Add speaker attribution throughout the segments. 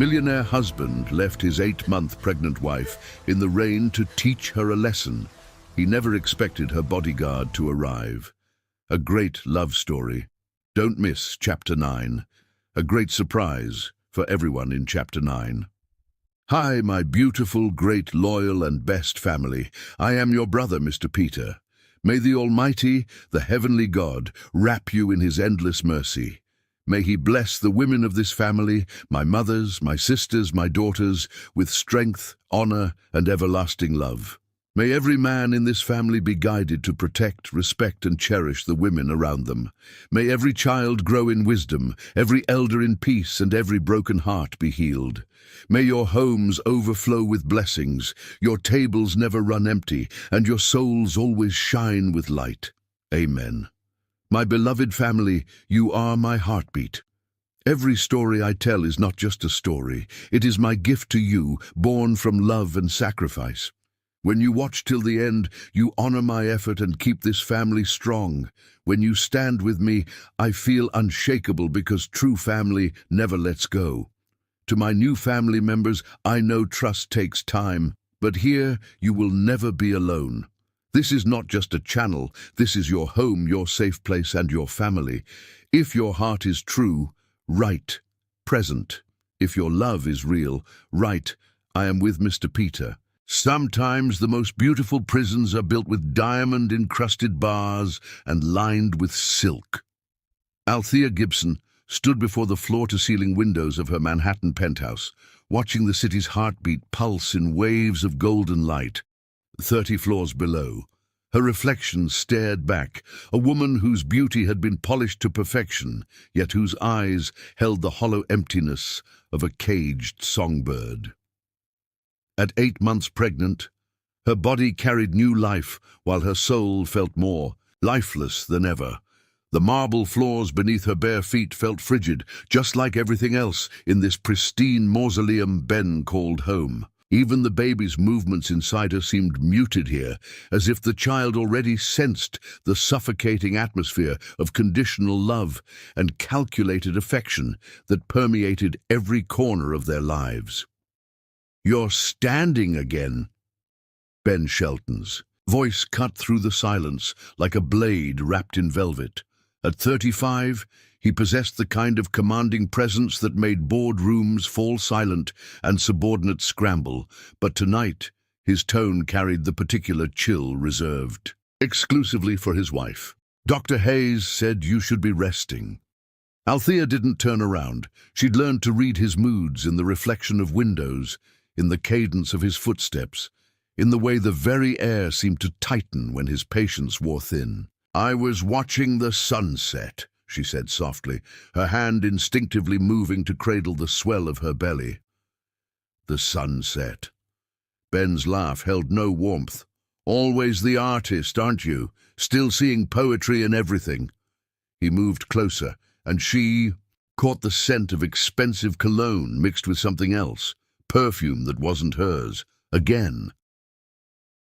Speaker 1: Millionaire husband left his 8-month pregnant wife in the rain to teach her a lesson. He never expected her bodyguard to arrive. A great love story. Don't miss Chapter 9. A great surprise for everyone in Chapter 9. Hi, my beautiful, great, loyal and best family. I am your brother, Mr. Peter. May the Almighty, the Heavenly God, wrap you in His endless mercy. May He bless the women of this family, my mothers, my sisters, my daughters, with strength, honor, and everlasting love. May every man in this family be guided to protect, respect, and cherish the women around them. May every child grow in wisdom, every elder in peace, and every broken heart be healed. May your homes overflow with blessings, your tables never run empty, and your souls always shine with light. Amen. My beloved family, you are my heartbeat. Every story I tell is not just a story. It is my gift to you, born from love and sacrifice. When you watch till the end, you honor my effort and keep this family strong. When you stand with me, I feel unshakable because true family never lets go. To my new family members, I know trust takes time, but here you will never be alone. This is not just a channel, this is your home, your safe place, and your family. If your heart is true, right, present. If your love is real, right, I am with Mr. Peter. Sometimes the most beautiful prisons are built with diamond-encrusted bars and lined with silk. Althea Gibson stood before the floor-to-ceiling windows of her Manhattan penthouse, watching the city's heartbeat pulse in waves of golden light. 30 floors below, her reflection stared back, a woman whose beauty had been polished to perfection, yet whose eyes held the hollow emptiness of a caged songbird. At 8 months pregnant, her body carried new life, while her soul felt more lifeless than ever. The marble floors beneath her bare feet felt frigid, just like everything else in this pristine mausoleum Ben called home. Even the baby's movements inside her seemed muted here, as if the child already sensed the suffocating atmosphere of conditional love and calculated affection that permeated every corner of their lives. "You're standing again," Ben Shelton's voice cut through the silence like a blade wrapped in velvet. At 35, he possessed the kind of commanding presence that made boardrooms fall silent and subordinates scramble, but tonight his tone carried the particular chill reserved exclusively for his wife. "Dr. Hayes said you should be resting." Althea didn't turn around. She'd learned to read his moods in the reflection of windows, in the cadence of his footsteps, in the way the very air seemed to tighten when his patience wore thin. "I was watching the sunset," she said softly, her hand instinctively moving to cradle the swell of her belly. The sunset. Ben's laugh held no warmth. "Always the artist, aren't you? Still seeing poetry in everything." He moved closer, and she caught the scent of expensive cologne mixed with something else, perfume that wasn't hers, again.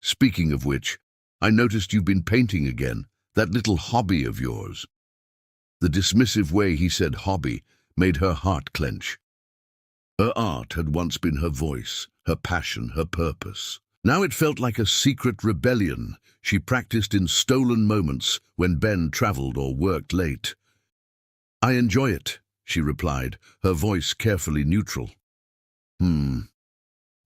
Speaker 1: "Speaking of which, I noticed you've been painting again, that little hobby of yours." The dismissive way he said hobby made her heart clench. Her art had once been her voice, her passion, her purpose. Now it felt like a secret rebellion she practiced in stolen moments when Ben traveled or worked late. "I enjoy it," she replied, her voice carefully neutral.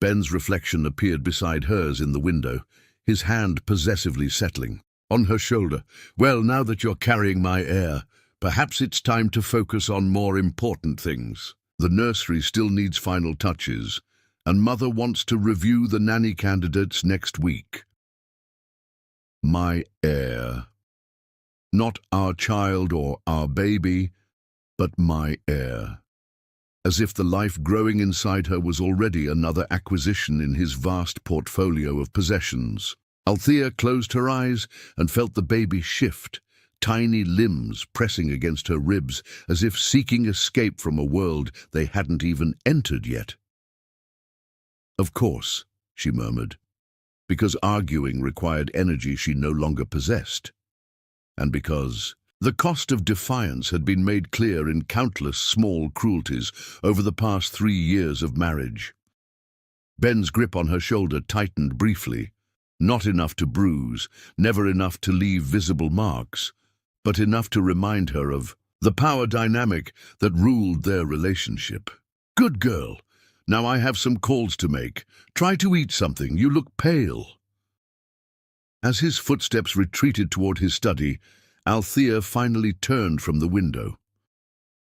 Speaker 1: Ben's reflection appeared beside hers in the window, his hand possessively settling on her shoulder. "Well, now that you're carrying my air, perhaps it's time to focus on more important things. The nursery still needs final touches, and Mother wants to review the nanny candidates next week." My heir. Not our child or our baby, but my heir. As if the life growing inside her was already another acquisition in his vast portfolio of possessions. Althea closed her eyes and felt the baby shift, tiny limbs pressing against her ribs as if seeking escape from a world they hadn't even entered yet. "Of course," she murmured, because arguing required energy she no longer possessed, and because The cost of defiance had been made clear in countless small cruelties over the past 3 years of marriage. Ben's grip on her shoulder tightened briefly, not enough to bruise, never enough to leave visible marks, but enough to remind her of the power dynamic that ruled their relationship. "Good girl. Now I have some calls to make. Try to eat something. You look pale." As his footsteps retreated toward his study, Althea finally turned from the window.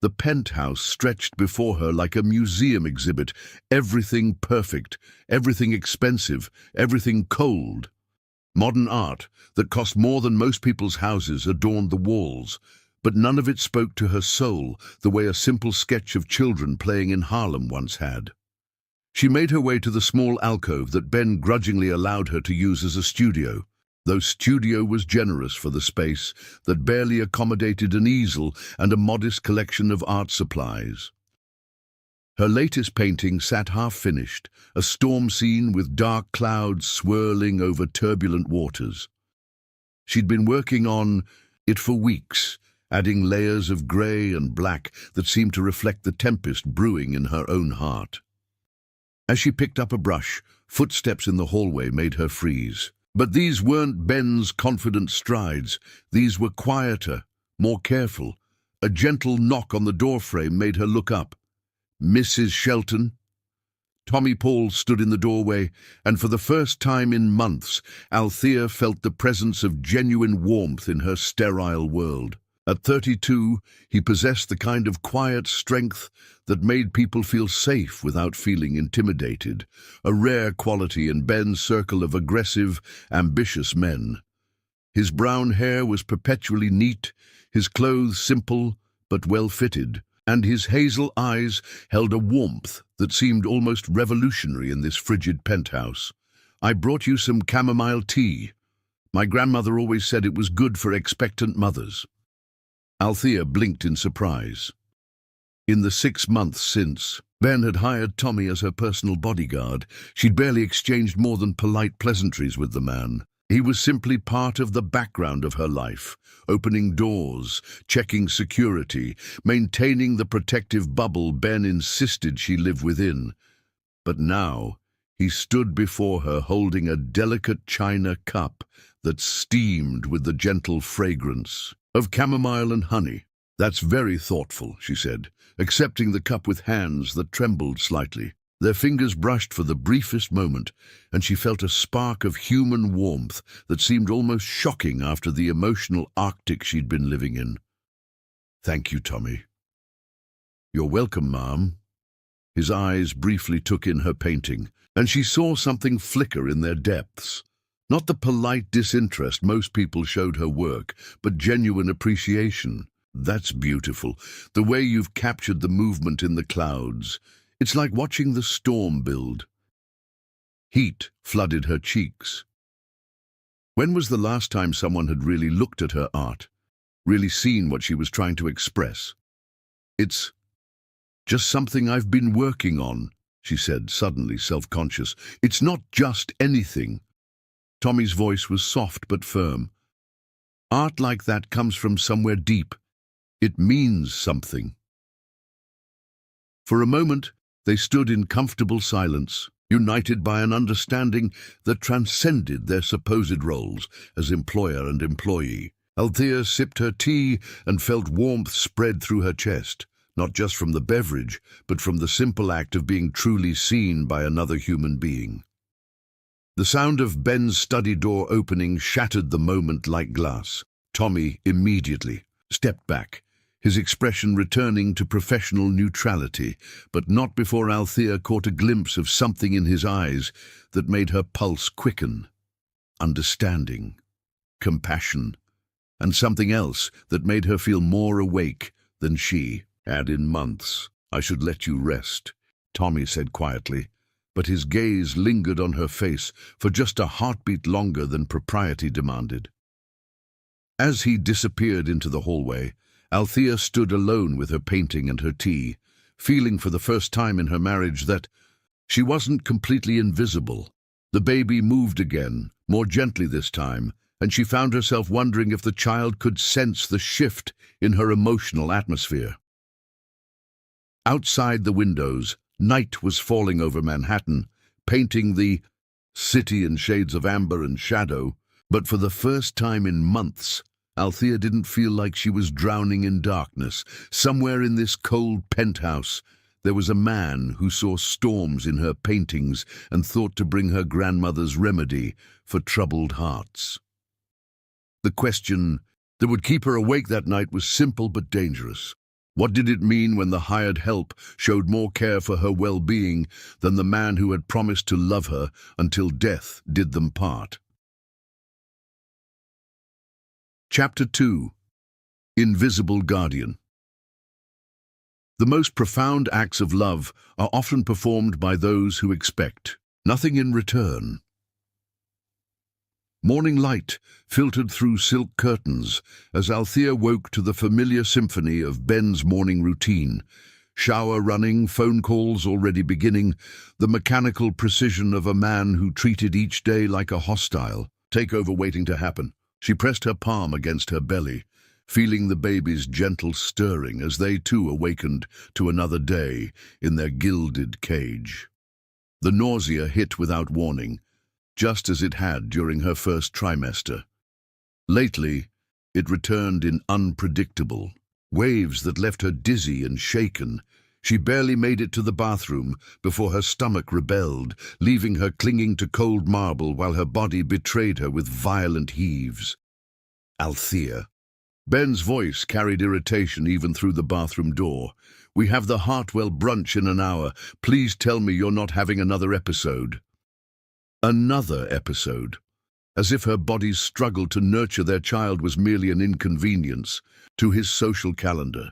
Speaker 1: The penthouse stretched before her like a museum exhibit, everything perfect, everything expensive, everything cold. Modern art that cost more than most people's houses adorned the walls, but none of it spoke to her soul the way a simple sketch of children playing in Harlem once had. She made her way to the small alcove that Ben grudgingly allowed her to use as a studio, though studio was generous for the space that barely accommodated an easel and a modest collection of art supplies. Her latest painting sat half-finished, a storm scene with dark clouds swirling over turbulent waters. She'd been working on it for weeks, adding layers of grey and black that seemed to reflect the tempest brewing in her own heart. As she picked up a brush, footsteps in the hallway made her freeze. But these weren't Ben's confident strides. These were quieter, more careful. A gentle knock on the doorframe made her look up. "Mrs. Shelton?" Tommy Paul stood in the doorway, and for the first time in months, Althea felt the presence of genuine warmth in her sterile world. At 32, he possessed the kind of quiet strength that made people feel safe without feeling intimidated, a rare quality in Ben's circle of aggressive, ambitious men. His brown hair was perpetually neat, his clothes simple but well-fitted, and his hazel eyes held a warmth that seemed almost revolutionary in this frigid penthouse. "I brought you some chamomile tea. My grandmother always said it was good for expectant mothers." Althea blinked in surprise. In the 6 months since Ben had hired Tommy as her personal bodyguard, she'd barely exchanged more than polite pleasantries with the man. He was simply part of the background of her life, opening doors, checking security, maintaining the protective bubble Ben insisted she live within. But now, he stood before her holding a delicate china cup that steamed with the gentle fragrance of chamomile and honey. "That's very thoughtful," she said, accepting the cup with hands that trembled slightly. Their fingers brushed for the briefest moment, and she felt a spark of human warmth that seemed almost shocking after the emotional Arctic she'd been living in. "Thank you, Tommy." "You're welcome, Ma'am." His eyes briefly took in her painting, and she saw something flicker in their depths. Not the polite disinterest most people showed her work, but genuine appreciation. "That's beautiful. The way you've captured the movement in the clouds. It's like watching the storm build." Heat flooded her cheeks. When was the last time someone had really looked at her art, really seen what she was trying to express? "It's just something I've been working on," she said, suddenly self-conscious. "It's not just anything." Tommy's voice was soft but firm. "Art like that comes from somewhere deep. It means something." For a moment, they stood in comfortable silence, united by an understanding that transcended their supposed roles as employer and employee. Althea sipped her tea and felt warmth spread through her chest, not just from the beverage, but from the simple act of being truly seen by another human being. The sound of Ben's study door opening shattered the moment like glass. Tommy immediately stepped back, his expression returning to professional neutrality, but not before Althea caught a glimpse of something in his eyes that made her pulse quicken. Understanding, compassion, and something else that made her feel more awake than she had in months. "I should let you rest," Tommy said quietly, but his gaze lingered on her face for just a heartbeat longer than propriety demanded. As he disappeared into the hallway, Althea stood alone with her painting and her tea, feeling for the first time in her marriage that she wasn't completely invisible. The baby moved again, more gently this time, and she found herself wondering if the child could sense the shift in her emotional atmosphere. Outside the windows, night was falling over Manhattan, painting the city in shades of amber and shadow, but for the first time in months, Althea didn't feel like she was drowning in darkness. Somewhere in this cold penthouse, there was a man who saw storms in her paintings and thought to bring her grandmother's remedy for troubled hearts. The question that would keep her awake that night was simple but dangerous. What did it mean when the hired help showed more care for her well-being than the man who had promised to love her until death did them part? Chapter 2. Invisible Guardian. The most profound acts of love are often performed by those who expect nothing in return. Morning light filtered through silk curtains as Althea woke to the familiar symphony of Ben's morning routine. Shower running, phone calls already beginning, the mechanical precision of a man who treated each day like a hostile takeover waiting to happen. She pressed her palm against her belly, feeling the baby's gentle stirring as they too awakened to another day in their gilded cage. The nausea hit without warning, just as it had during her first trimester. Lately, it returned in unpredictable waves that left her dizzy and shaken. She barely made it to the bathroom before her stomach rebelled, leaving her clinging to cold marble while her body betrayed her with violent heaves. Althea. Ben's voice carried irritation even through the bathroom door. "We have the Hartwell brunch in an hour. Please tell me you're not having another episode." Another episode. As if her body's struggle to nurture their child was merely an inconvenience to his social calendar.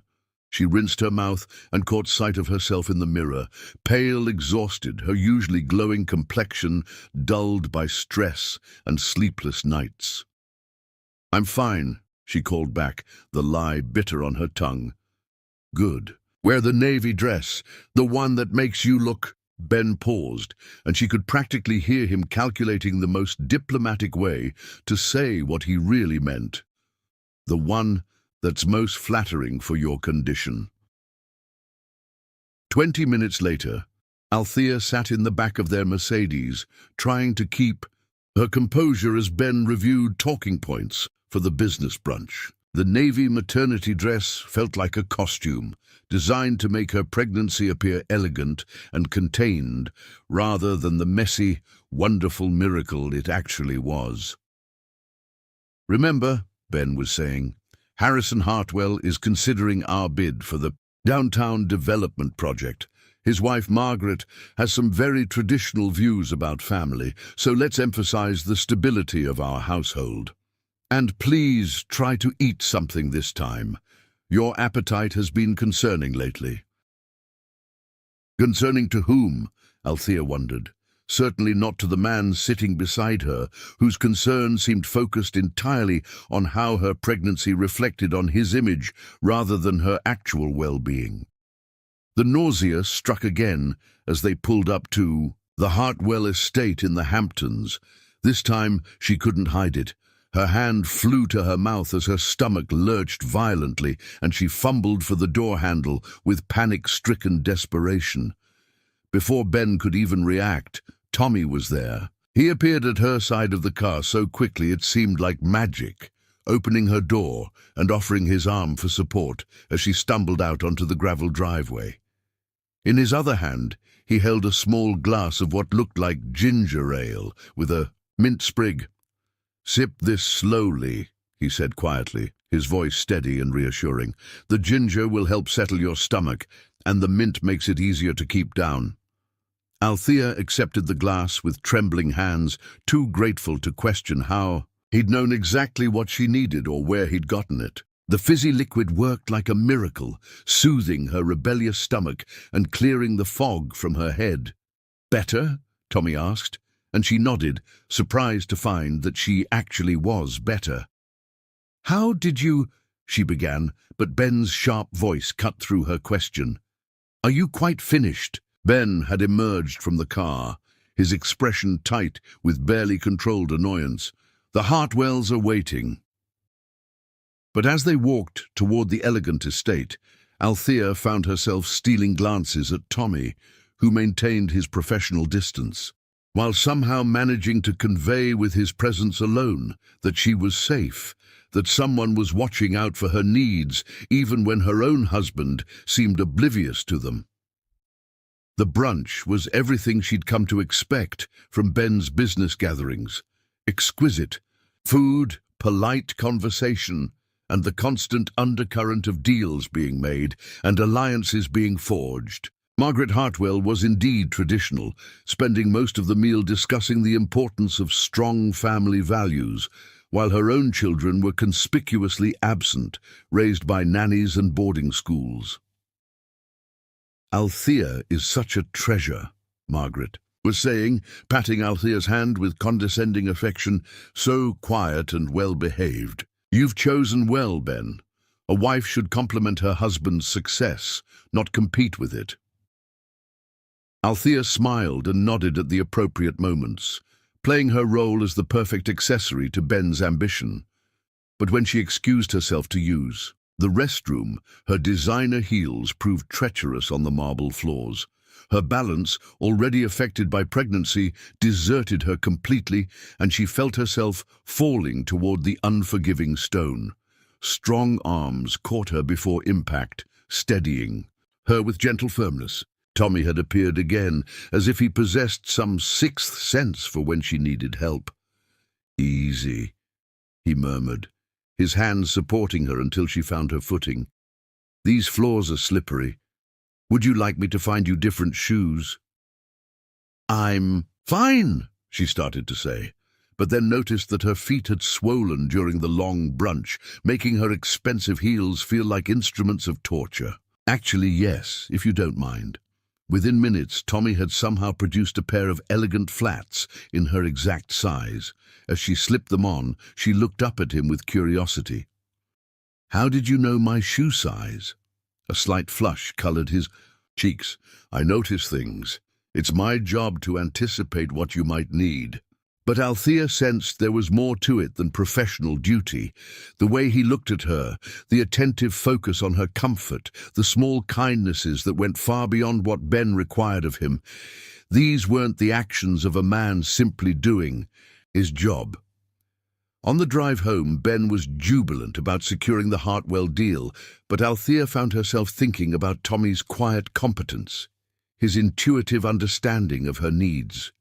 Speaker 1: She rinsed her mouth and caught sight of herself in the mirror, pale, exhausted, her usually glowing complexion dulled by stress and sleepless nights. "I'm fine," she called back, the lie bitter on her tongue. "Good. Wear the navy dress, the one that makes you look—" Ben paused, and she could practically hear him calculating the most diplomatic way to say what he really meant. "The one that's most flattering for your condition." 20 minutes later, Althea sat in the back of their Mercedes, trying to keep her composure as Ben reviewed talking points for the business brunch. The navy maternity dress felt like a costume, designed to make her pregnancy appear elegant and contained, rather than the messy, wonderful miracle it actually was. "Remember," Ben was saying, "Harrison Hartwell is considering our bid for the downtown development project. His wife, Margaret, has some very traditional views about family, so let's emphasize the stability of our household. And please try to eat something this time. Your appetite has been concerning lately." Concerning to whom? Althea wondered. Certainly not to the man sitting beside her, whose concern seemed focused entirely on how her pregnancy reflected on his image rather than her actual well-being. The nausea struck again as they pulled up to the Hartwell estate in the Hamptons. This time she couldn't hide it. Her hand flew to her mouth as her stomach lurched violently, and she fumbled for the door handle with panic-stricken desperation. Before Ben could even react, Tommy was there. He appeared at her side of the car so quickly it seemed like magic, opening her door and offering his arm for support as she stumbled out onto the gravel driveway. In his other hand, he held a small glass of what looked like ginger ale with a mint sprig. "Sip this slowly," he said quietly, his voice steady and reassuring. "The ginger will help settle your stomach, and the mint makes it easier to keep down." Althea accepted the glass with trembling hands, too grateful to question how he'd known exactly what she needed or where he'd gotten it. The fizzy liquid worked like a miracle, soothing her rebellious stomach and clearing the fog from her head. "Better?" Tommy asked, and she nodded, surprised to find that she actually was better. "How did you—" she began, but Ben's sharp voice cut through her question. "Are you quite finished?" Ben had emerged from the car, his expression tight with barely controlled annoyance. The Hartwells are waiting. But as they walked toward the elegant estate, Althea found herself stealing glances at Tommy, who maintained his professional distance, while somehow managing to convey with his presence alone that she was safe, that someone was watching out for her needs, even when her own husband seemed oblivious to them. The brunch was everything she'd come to expect from Ben's business gatherings. Exquisite food, polite conversation, and the constant undercurrent of deals being made and alliances being forged. Margaret Hartwell was indeed traditional, spending most of the meal discussing the importance of strong family values, while her own children were conspicuously absent, raised by nannies and boarding schools. "Althea is such a treasure," Margaret was saying, patting Althea's hand with condescending affection, "so quiet and well-behaved. You've chosen well, Ben. A wife should complement her husband's success, not compete with it." Althea smiled and nodded at the appropriate moments, playing her role as the perfect accessory to Ben's ambition. But when she excused herself to use the restroom, her designer heels proved treacherous on the marble floors. Her balance, already affected by pregnancy, deserted her completely, and she felt herself falling toward the unforgiving stone. Strong arms caught her before impact, steadying her with gentle firmness. Tommy had appeared again, as if he possessed some sixth sense for when she needed help. "Easy," he murmured, his hands supporting her until she found her footing. "These floors are slippery. Would you like me to find you different shoes?" "I'm fine," she started to say, but then noticed that her feet had swollen during the long brunch, making her expensive heels feel like instruments of torture. "Actually, yes, if you don't mind." Within minutes, Tommy had somehow produced a pair of elegant flats in her exact size. As she slipped them on, she looked up at him with curiosity. "How did you know my shoe size?" A slight flush colored his cheeks. "I notice things. It's my job to anticipate what you might need." But Althea sensed there was more to it than professional duty. The way he looked at her, the attentive focus on her comfort, the small kindnesses that went far beyond what Ben required of him. These weren't the actions of a man simply doing his job. On the drive home, Ben was jubilant about securing the Hartwell deal, but Althea found herself thinking about Tommy's quiet competence, his intuitive understanding of her needs.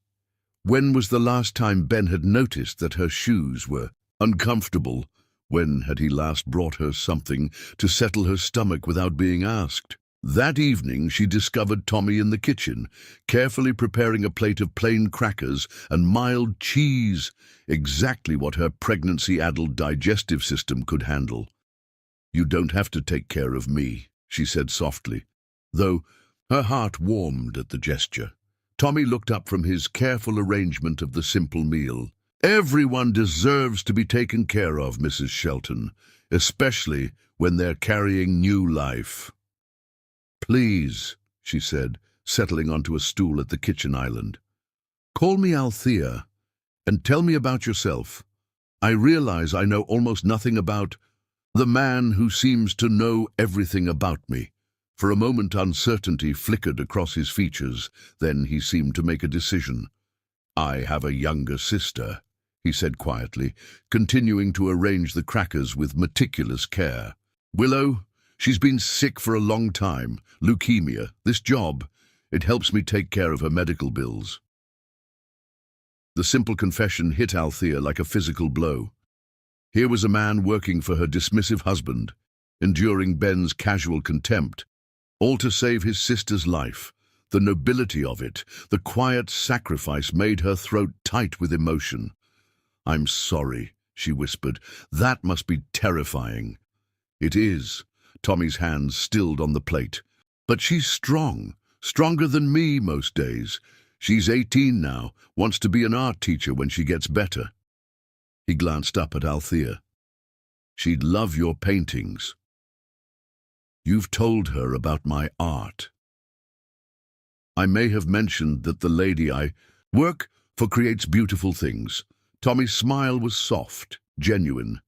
Speaker 1: When was the last time Ben had noticed that her shoes were uncomfortable? When had he last brought her something to settle her stomach without being asked? That evening she discovered Tommy in the kitchen, carefully preparing a plate of plain crackers and mild cheese, exactly what her pregnancy-addled digestive system could handle. "You don't have to take care of me," she said softly, though her heart warmed at the gesture. Tommy looked up from his careful arrangement of the simple meal. "Everyone deserves to be taken care of, Mrs. Shelton, especially when they're carrying new life." "Please," she said, settling onto a stool at the kitchen island. "Call me Althea, and tell me about yourself. I realize I know almost nothing about the man who seems to know everything about me." For a moment uncertainty flickered across his features, then he seemed to make a decision. "I have a younger sister," he said quietly, continuing to arrange the crackers with meticulous care. "Willow, she's been sick for a long time, leukemia. This job, it helps me take care of her medical bills." The simple confession hit Althea like a physical blow. Here was a man working for her dismissive husband, enduring Ben's casual contempt, all to save his sister's life. The nobility of it, the quiet sacrifice made her throat tight with emotion. "I'm sorry," she whispered. "That must be terrifying." "It is." Tommy's hands stilled on the plate. "But she's strong, stronger than me most days. She's 18 now, wants to be an art teacher when she gets better." He glanced up at Althea. "She'd love your paintings." "You've told her about my art." "I may have mentioned that the lady I work for creates beautiful things. Tommy's smile was soft, genuine.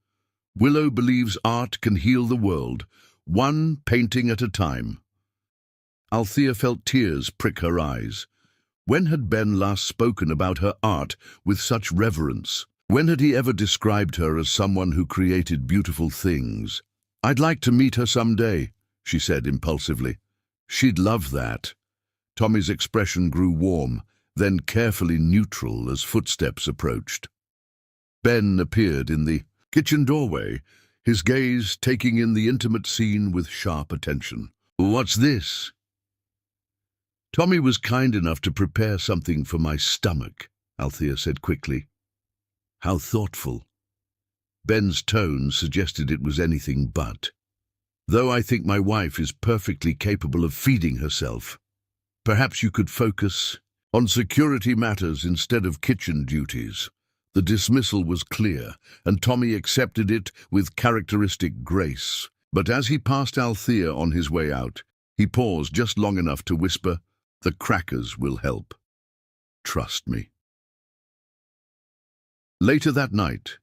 Speaker 1: Willow believes art can heal the world, one painting at a time. Althea felt tears prick her eyes. When had Ben last spoken about her art with such reverence? When had he ever described her as someone who created beautiful things? "I'd like to meet her someday," she said impulsively. "She'd love that." Tommy's expression grew warm, then carefully neutral as footsteps approached. Ben appeared in the kitchen doorway, his gaze taking in the intimate scene with sharp attention. "What's this?" "Tommy was kind enough to prepare something for my stomach," Althea said quickly. "How thoughtful." Ben's tone suggested it was anything but. "Though I think my wife is perfectly capable of feeding herself. Perhaps you could focus on security matters instead of kitchen duties." The dismissal was clear, and Tommy accepted it with characteristic grace. But as he passed Althea on his way out, he paused just long enough to whisper, "The crackers will help. Trust me." Later that night,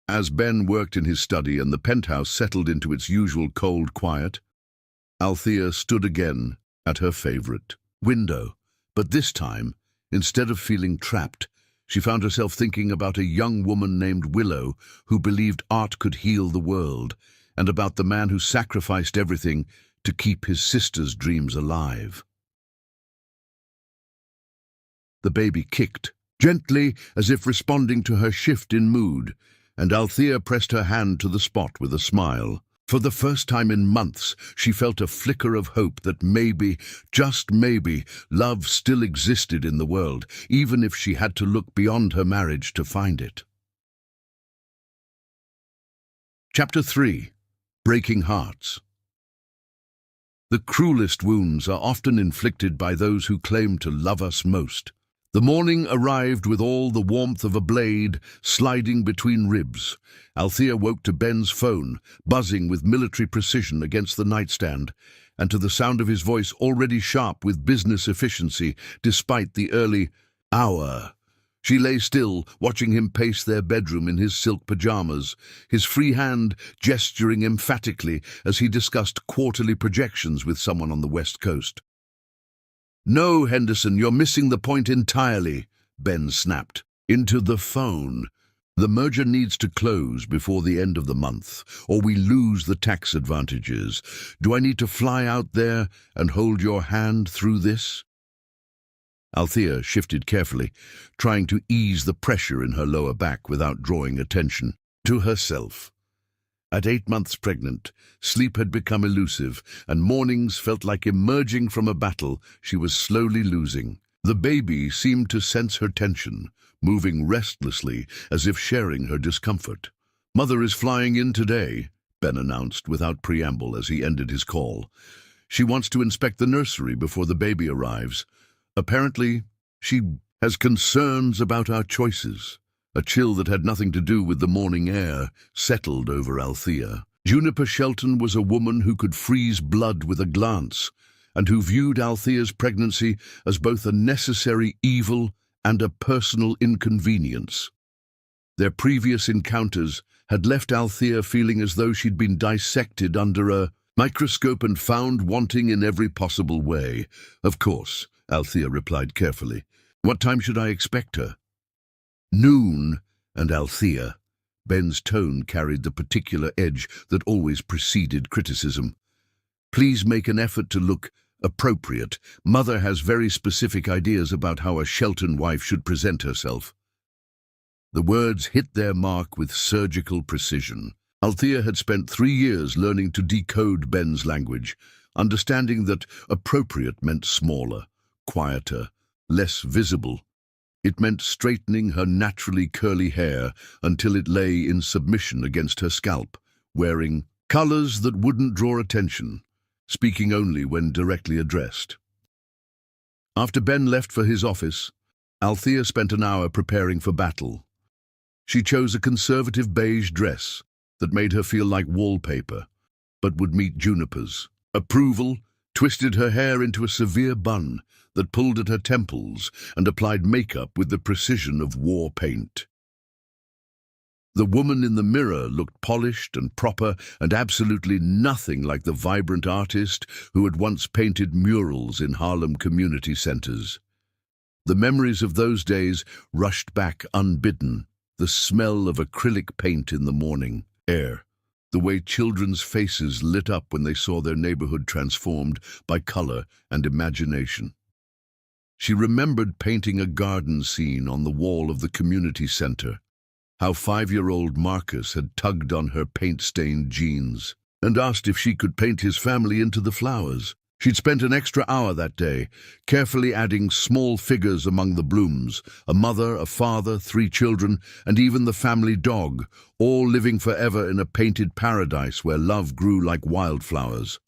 Speaker 1: as Ben worked in his study and the penthouse settled into its usual cold quiet, Althea stood again at her favorite window. But this time, instead of feeling trapped, she found herself thinking about a young woman named Willow who believed art could heal the world, and about the man who sacrificed everything to keep his sister's dreams alive. The baby kicked, gently as if responding to her shift in mood, and Althea pressed her hand to the spot with a smile. For the first time in months, she felt a flicker of hope that maybe, just maybe, love still existed in the world, even if she had to look beyond her marriage to find it. Chapter 3. Breaking Hearts. The cruelest wounds are often inflicted by those who claim to love us most. The morning arrived with all the warmth of a blade sliding between ribs. Althea woke to Ben's phone, buzzing with military precision against the nightstand, and to the sound of his voice already sharp with business efficiency, despite the early hour. She lay still, watching him pace their bedroom in his silk pajamas, his free hand gesturing emphatically as he discussed quarterly projections with someone on the West Coast. "No, Henderson, you're missing the point entirely," Ben snapped. "Into the phone. The merger needs to close before the end of the month, or we lose the tax advantages. Do I need to fly out there and hold your hand through this?" Althea shifted carefully, trying to ease the pressure in her lower back without drawing attention to herself. At 8 months pregnant, sleep had become elusive, and mornings felt like emerging from a battle she was slowly losing. The baby seemed to sense her tension, moving restlessly as if sharing her discomfort. "Mother is flying in today," Ben announced without preamble as he ended his call. "She wants to inspect the nursery before the baby arrives. Apparently, she has concerns about our choices." A chill that had nothing to do with the morning air settled over Althea. Juniper Shelton was a woman who could freeze blood with a glance, and who viewed Althea's pregnancy as both a necessary evil and a personal inconvenience. Their previous encounters had left Althea feeling as though she'd been dissected under a microscope and found wanting in every possible way. "Of course," Althea replied carefully. "What time should I expect her?" "Noon," and Althea. Ben's tone carried the particular edge that always preceded criticism. "Please make an effort to look appropriate. Mother has very specific ideas about how a Shelton wife should present herself." The words hit their mark with surgical precision. Althea had spent 3 years learning to decode Ben's language, understanding that appropriate meant smaller, quieter, less visible. It meant straightening her naturally curly hair until it lay in submission against her scalp, wearing colors that wouldn't draw attention, speaking only when directly addressed. After Ben left for his office, Althea spent an hour preparing for battle. She chose a conservative beige dress that made her feel like wallpaper, but would meet Juniper's approval, twisted her hair into a severe bun that pulled at her temples, and applied makeup with the precision of war paint. The woman in the mirror looked polished and proper and absolutely nothing like the vibrant artist who had once painted murals in Harlem community centers. The memories of those days rushed back unbidden, the smell of acrylic paint in the morning air, the way children's faces lit up when they saw their neighborhood transformed by color and imagination. She remembered painting a garden scene on the wall of the community center, how 5-year-old Marcus had tugged on her paint-stained jeans and asked if she could paint his family into the flowers. She'd spent an extra hour that day, carefully adding small figures among the blooms, a mother, a father, 3 children, and even the family dog, all living forever in a painted paradise where love grew like wildflowers.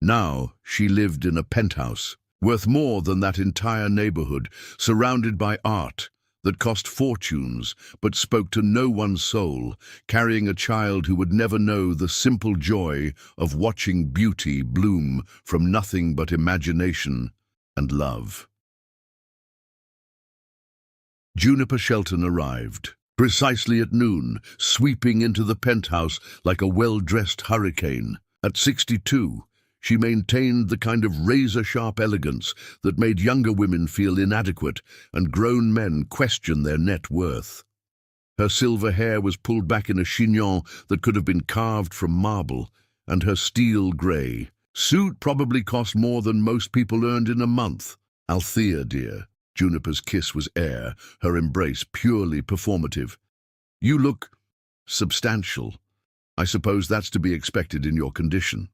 Speaker 1: Now she lived in a penthouse, worth more than that entire neighborhood, surrounded by art that cost fortunes but spoke to no one's soul, carrying a child who would never know the simple joy of watching beauty bloom from nothing but imagination and love. Juniper Shelton arrived, precisely at noon, sweeping into the penthouse like a well-dressed hurricane. At 62, she maintained the kind of razor-sharp elegance that made younger women feel inadequate and grown men question their net worth. Her silver hair was pulled back in a chignon that could have been carved from marble, and her steel grey suit probably cost more than most people earned in a month. "Althea, dear," Juniper's kiss was air, her embrace purely performative. "You look substantial. I suppose that's to be expected in your condition."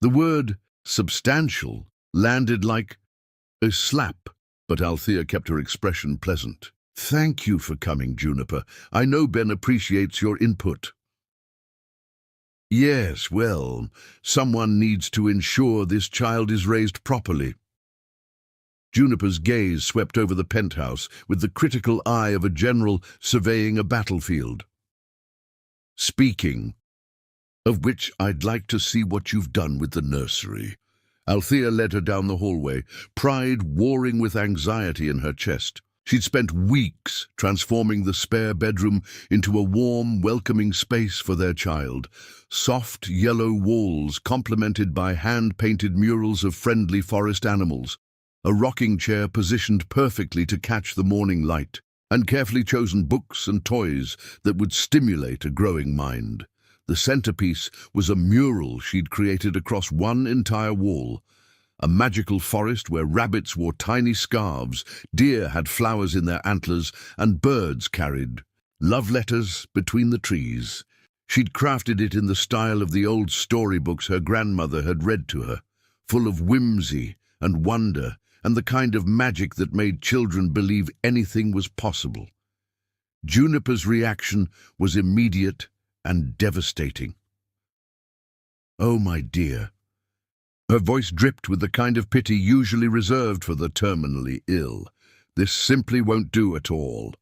Speaker 1: The word substantial landed like a slap, but Althea kept her expression pleasant. "Thank you for coming, Juniper. I know Ben appreciates your input." "Yes, well, someone needs to ensure this child is raised properly." Juniper's gaze swept over the penthouse with the critical eye of a general surveying a battlefield. "Speaking of which, I'd like to see what you've done with the nursery." Althea led her down the hallway, pride warring with anxiety in her chest. She'd spent weeks transforming the spare bedroom into a warm, welcoming space for their child. Soft yellow walls complemented by hand-painted murals of friendly forest animals, a rocking chair positioned perfectly to catch the morning light, and carefully chosen books and toys that would stimulate a growing mind. The centerpiece was a mural she'd created across one entire wall, a magical forest where rabbits wore tiny scarves, deer had flowers in their antlers, and birds carried love letters between the trees. She'd crafted it in the style of the old storybooks her grandmother had read to her, full of whimsy and wonder and the kind of magic that made children believe anything was possible. Juniper's reaction was immediate and devastating. "Oh, my dear." Her voice dripped with the kind of pity usually reserved for the terminally ill. "This simply won't do at all."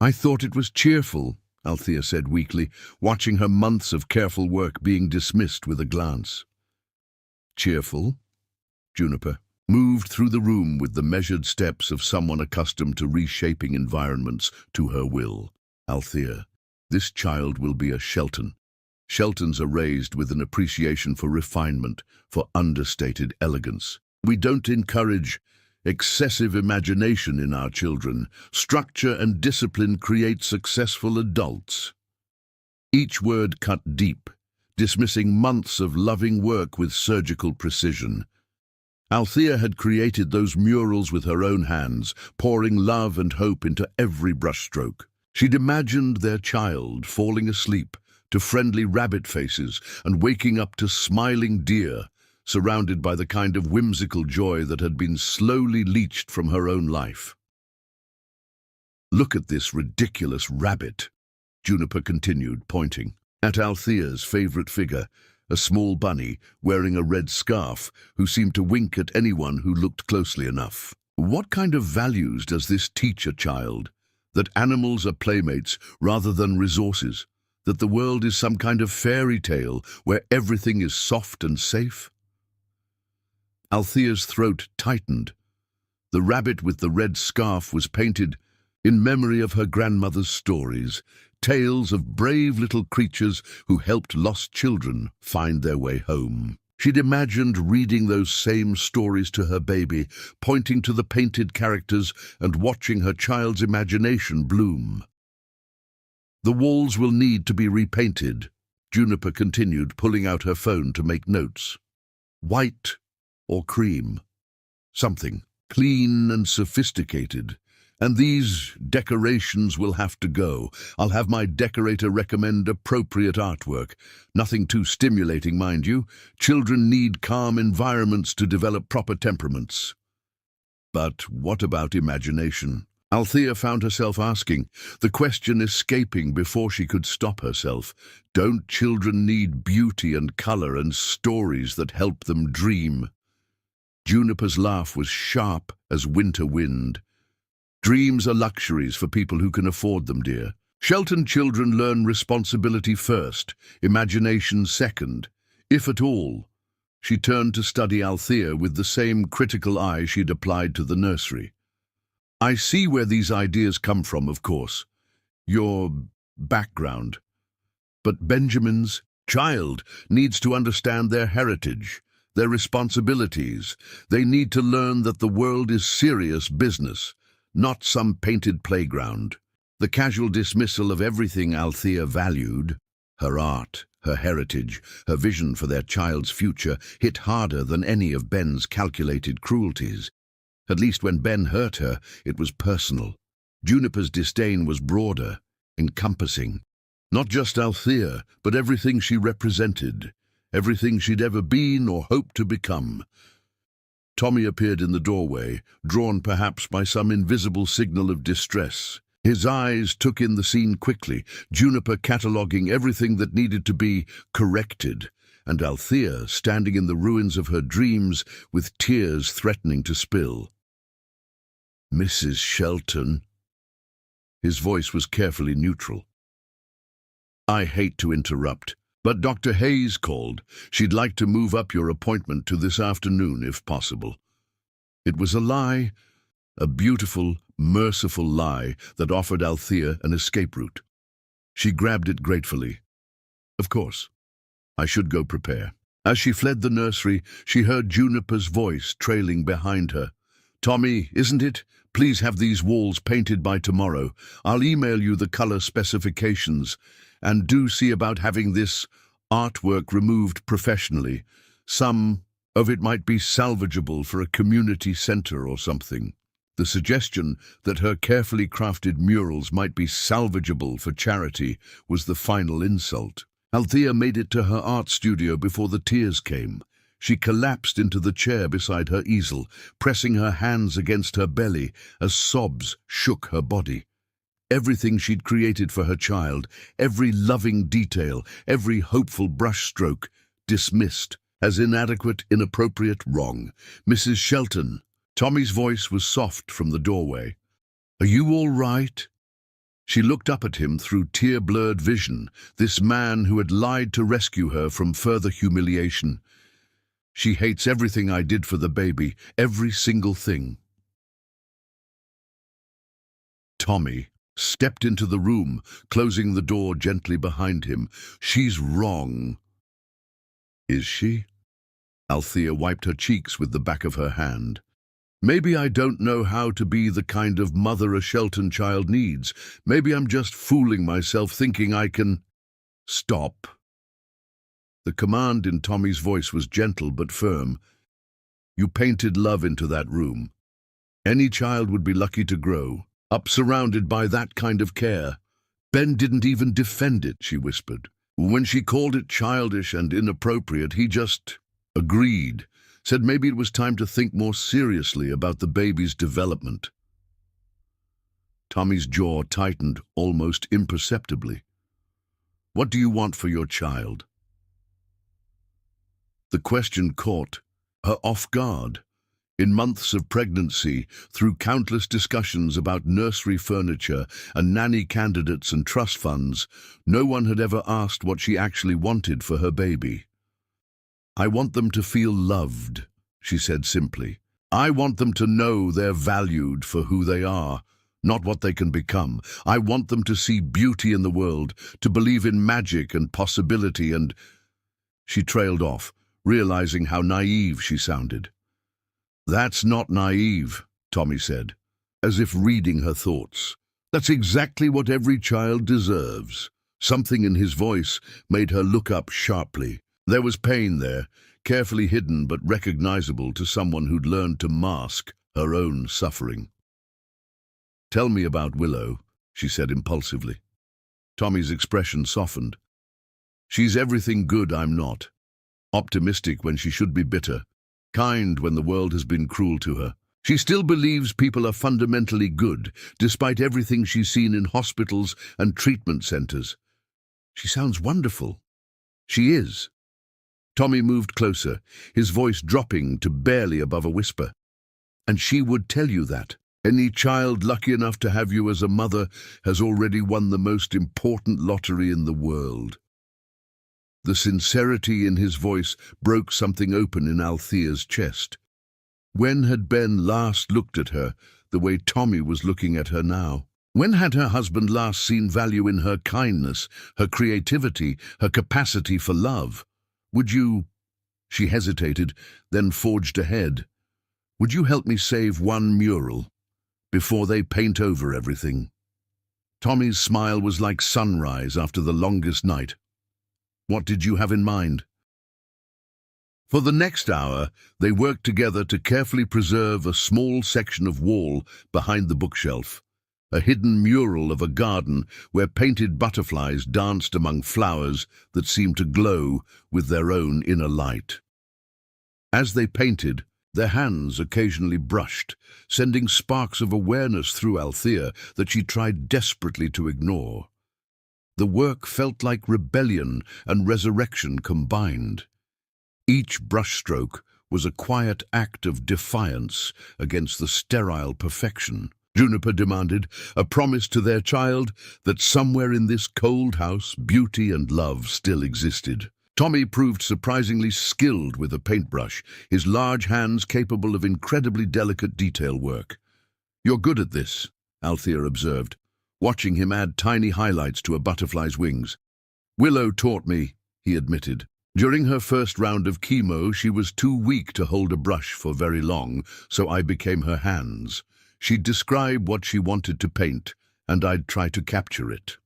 Speaker 1: "I thought it was cheerful," Althea said weakly, watching her months of careful work being dismissed with a glance. "Cheerful?" Juniper moved through the room with the measured steps of someone accustomed to reshaping environments to her will. "Althea, this child will be a Shelton. Sheltons are raised with an appreciation for refinement, for understated elegance. We don't encourage excessive imagination in our children. Structure and discipline create successful adults." Each word cut deep, dismissing months of loving work with surgical precision. Althea had created those murals with her own hands, pouring love and hope into every brushstroke. She'd imagined their child falling asleep to friendly rabbit faces and waking up to smiling deer, surrounded by the kind of whimsical joy that had been slowly leached from her own life. "Look at this ridiculous rabbit," Juniper continued, pointing at Althea's favorite figure, a small bunny wearing a red scarf who seemed to wink at anyone who looked closely enough. "What kind of values does this teach a child? That animals are playmates rather than resources? That the world is some kind of fairy tale where everything is soft and safe?" Althea's throat tightened. The rabbit with the red scarf was painted in memory of her grandmother's stories, tales of brave little creatures who helped lost children find their way home. She'd imagined reading those same stories to her baby, pointing to the painted characters and watching her child's imagination bloom. The walls will need to be repainted, Juniper continued, pulling out her phone to make notes. White or cream. Something clean and sophisticated. And these decorations will have to go. I'll have my decorator recommend appropriate artwork. Nothing too stimulating, mind you. Children need calm environments to develop proper temperaments. But what about imagination? Althea found herself asking, the question escaping before she could stop herself. Don't children need beauty and color and stories that help them dream? Juniper's laugh was sharp as winter wind. Dreams are luxuries for people who can afford them, dear. Shelton children learn responsibility first, imagination second, if at all. She turned to study Althea with the same critical eye she'd applied to the nursery. I see where these ideas come from, of course. Your background. But Benjamin's child needs to understand their heritage, their responsibilities. They need to learn that the world is serious business, not some painted playground. The casual dismissal of everything Althea valued, her art, her heritage, her vision for their child's future, hit harder than any of Ben's calculated cruelties. At least when Ben hurt her, it was personal. Juniper's disdain was broader, encompassing. Not just Althea, but everything she represented, everything she'd ever been or hoped to become. Tommy appeared in the doorway, drawn perhaps by some invisible signal of distress. His eyes took in the scene quickly, Juniper cataloguing everything that needed to be corrected, and Althea standing in the ruins of her dreams with tears threatening to spill. Mrs. Shelton. His voice was carefully neutral. I hate to interrupt, but Dr. Hayes called. She'd like to move up your appointment to this afternoon, if possible. It was a lie, a beautiful, merciful lie that offered Althea an escape route. She grabbed it gratefully. Of course. I should go prepare. As she fled the nursery, she heard Juniper's voice trailing behind her. Tommy, isn't it? Please have these walls painted by tomorrow. I'll email you the color specifications. And do see about having this artwork removed professionally. Some of it might be salvageable for a community center or something. The suggestion that her carefully crafted murals might be salvageable for charity was the final insult. Althea made it to her art studio before the tears came. She collapsed into the chair beside her easel, pressing her hands against her belly as sobs shook her body. Everything she'd created for her child, every loving detail, every hopeful brushstroke, dismissed as inadequate, inappropriate, wrong. Mrs. Shelton. Tommy's voice was soft from the doorway. Are you all right? She looked up at him through tear-blurred vision, this man who had lied to rescue her from further humiliation. She hates everything I did for the baby, every single thing. Tommy stepped into the room, closing the door gently behind him. She's wrong. Is she? Althea wiped her cheeks with the back of her hand. Maybe I don't know how to be the kind of mother a Shelton child needs. Maybe I'm just fooling myself thinking I can... Stop. The command in Tommy's voice was gentle but firm. You painted love into that room. Any child would be lucky to grow up surrounded by that kind of care. Ben didn't even defend it, she whispered. When she called it childish and inappropriate, he just agreed, said maybe it was time to think more seriously about the baby's development. Tommy's jaw tightened almost imperceptibly. What do you want for your child? The question caught her off guard. In months of pregnancy, through countless discussions about nursery furniture and nanny candidates and trust funds, no one had ever asked what she actually wanted for her baby. I want them to feel loved, she said simply. I want them to know they're valued for who they are, not what they can become. I want them to see beauty in the world, to believe in magic and possibility and—" She trailed off, realizing how naive she sounded. "That's not naive," Tommy said, as if reading her thoughts. "That's exactly what every child deserves." Something in his voice made her look up sharply. There was pain there, carefully hidden but recognizable to someone who'd learned to mask her own suffering. "Tell me about Willow," she said impulsively. Tommy's expression softened. "She's everything good I'm not. Optimistic when she should be bitter. Kind when the world has been cruel to her. She still believes people are fundamentally good, despite everything she's seen in hospitals and treatment centers. She sounds wonderful." "She is." Tommy moved closer, his voice dropping to barely above a whisper. "And she would tell you that. Any child lucky enough to have you as a mother has already won the most important lottery in the world." The sincerity in his voice broke something open in Althea's chest. When had Ben last looked at her the way Tommy was looking at her now? When had her husband last seen value in her kindness, her creativity, her capacity for love? "Would you—" She hesitated, then forged ahead. "Would you help me save one mural before they paint over everything?" Tommy's smile was like sunrise after the longest night. "What did you have in mind?" For the next hour, they worked together to carefully preserve a small section of wall behind the bookshelf, a hidden mural of a garden where painted butterflies danced among flowers that seemed to glow with their own inner light. As they painted, their hands occasionally brushed, sending sparks of awareness through Althea that she tried desperately to ignore. The work felt like rebellion and resurrection combined. Each brushstroke was a quiet act of defiance against the sterile perfection. Juniper demanded, a promise to their child that somewhere in this cold house beauty and love still existed. Tommy proved surprisingly skilled with a paintbrush, his large hands capable of incredibly delicate detail work. "You're good at this," Althea observed, watching him add tiny highlights to a butterfly's wings. "Willow taught me," he admitted. "During her first round of chemo, she was too weak to hold a brush for very long, so I became her hands. She'd describe what she wanted to paint, and I'd try to capture it."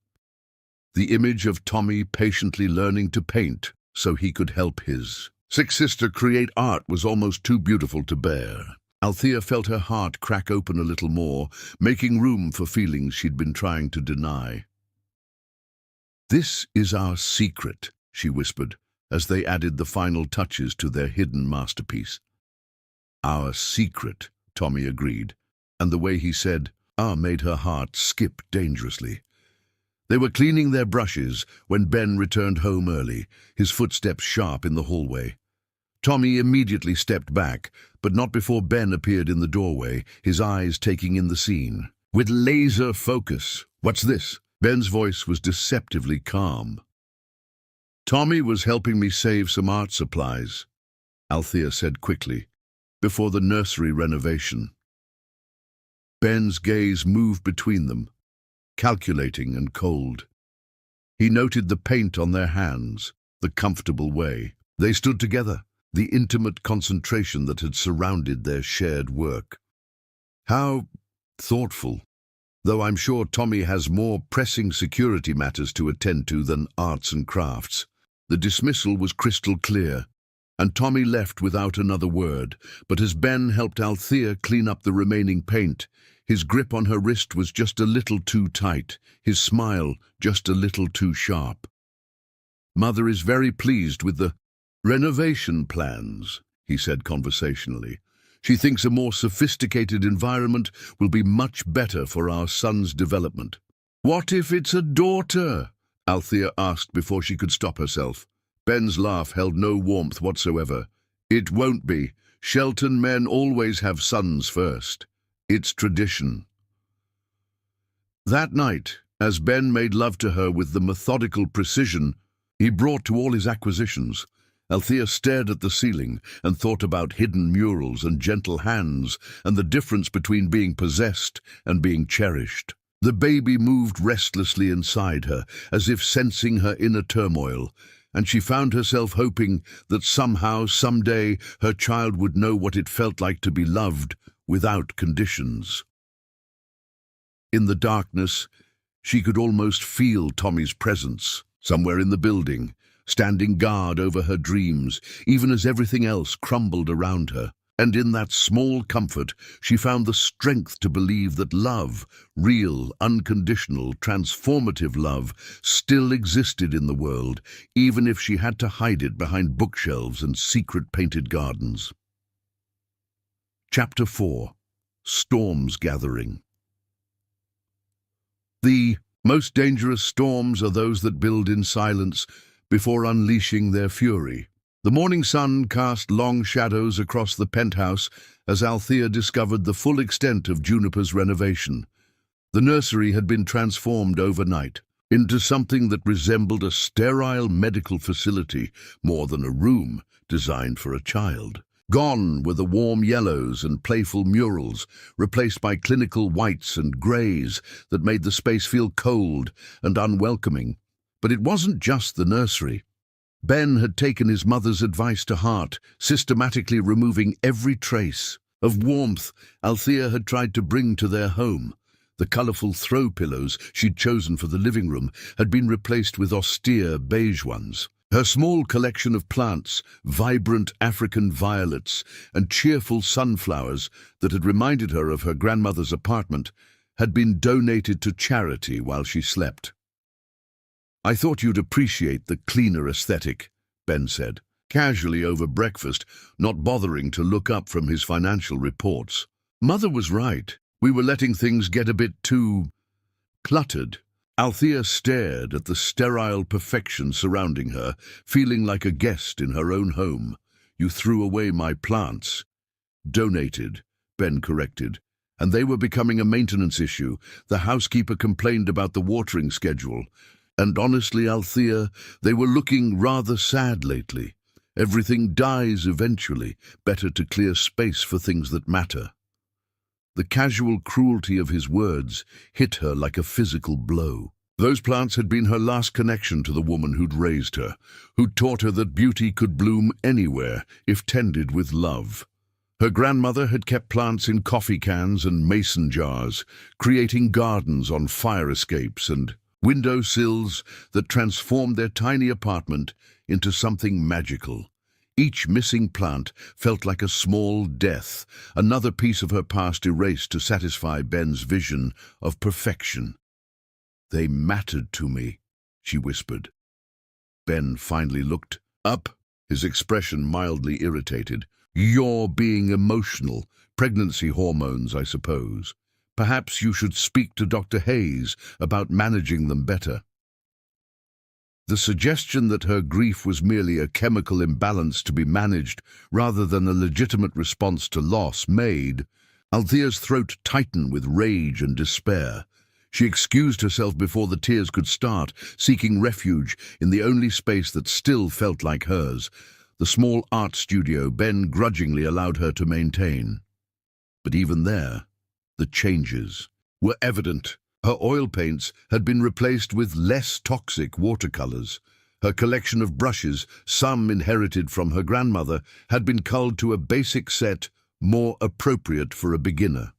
Speaker 1: The image of Tommy patiently learning to paint so he could help his sick sister create art was almost too beautiful to bear. Althea felt her heart crack open a little more, making room for feelings she'd been trying to deny. "This is our secret," she whispered, as they added the final touches to their hidden masterpiece. "Our secret," Tommy agreed, and the way he said, "ah," made her heart skip dangerously. They were cleaning their brushes when Ben returned home early, his footsteps sharp in the hallway. Tommy immediately stepped back, but not before Ben appeared in the doorway, his eyes taking in the scene. With laser focus. "What's this?" Ben's voice was deceptively calm. "Tommy was helping me save some art supplies," Althea said quickly, "before the nursery renovation." Ben's gaze moved between them, calculating and cold. He noted the paint on their hands, the comfortable way. They stood together, the intimate concentration that had surrounded their shared work. How thoughtful, though I'm sure Tommy has more pressing security matters to attend to than arts and crafts. The dismissal was crystal clear, and Tommy left without another word, but as Ben helped Althea clean up the remaining paint, his grip on her wrist was just a little too tight, his smile just a little too sharp. "Mother is very pleased with the renovation plans," he said conversationally. "She thinks a more sophisticated environment will be much better for our son's development." "What if it's a daughter?" Althea asked before she could stop herself. Ben's laugh held no warmth whatsoever. "It won't be. Shelton men always have sons first. It's tradition." That night, as Ben made love to her with the methodical precision he brought to all his acquisitions, Althea stared at the ceiling and thought about hidden murals and gentle hands and the difference between being possessed and being cherished. The baby moved restlessly inside her, as if sensing her inner turmoil, and she found herself hoping that somehow, someday, her child would know what it felt like to be loved without conditions. In the darkness, she could almost feel Tommy's presence, somewhere in the building, standing guard over her dreams, even as everything else crumbled around her. And in that small comfort, she found the strength to believe that love, real, unconditional, transformative love, still existed in the world, even if she had to hide it behind bookshelves and secret painted gardens. Chapter 4. Storms Gathering. The most dangerous storms are those that build in silence before unleashing their fury. The morning sun cast long shadows across the penthouse as Althea discovered the full extent of Juniper's renovation. The nursery had been transformed overnight into something that resembled a sterile medical facility more than a room designed for a child. Gone were the warm yellows and playful murals, replaced by clinical whites and greys that made the space feel cold and unwelcoming. But it wasn't just the nursery. Ben had taken his mother's advice to heart, systematically removing every trace of warmth Althea had tried to bring to their home. The colourful throw pillows she'd chosen for the living room had been replaced with austere beige ones. Her small collection of plants, vibrant African violets and cheerful sunflowers that had reminded her of her grandmother's apartment, had been donated to charity while she slept. "I thought you'd appreciate the cleaner aesthetic," Ben said, casually over breakfast, not bothering to look up from his financial reports. Mother was right. We were letting things get a bit too cluttered. Althea stared at the sterile perfection surrounding her, feeling like a guest in her own home. "You threw away my plants." "Donated," Ben corrected. "And they were becoming a maintenance issue. The housekeeper complained about the watering schedule. And honestly, Althea, they were looking rather sad lately. Everything dies eventually. Better to clear space for things that matter." The casual cruelty of his words hit her like a physical blow. Those plants had been her last connection to the woman who'd raised her, who'd taught her that beauty could bloom anywhere if tended with love. Her grandmother had kept plants in coffee cans and mason jars, creating gardens on fire escapes and window sills that transformed their tiny apartment into something magical. Each missing plant felt like a small death, another piece of her past erased to satisfy Ben's vision of perfection. "They mattered to me," she whispered. Ben finally looked up, his expression mildly irritated. "You're being emotional. Pregnancy hormones, I suppose. Perhaps you should speak to Dr. Hayes about managing them better." The suggestion that her grief was merely a chemical imbalance to be managed rather than a legitimate response to loss made Althea's throat tighten with rage and despair. She excused herself before the tears could start, seeking refuge in the only space that still felt like hers, the small art studio Ben grudgingly allowed her to maintain. But even there, the changes were evident. Her oil paints had been replaced with less toxic watercolors. Her collection of brushes, some inherited from her grandmother, had been culled to a basic set more appropriate for a beginner.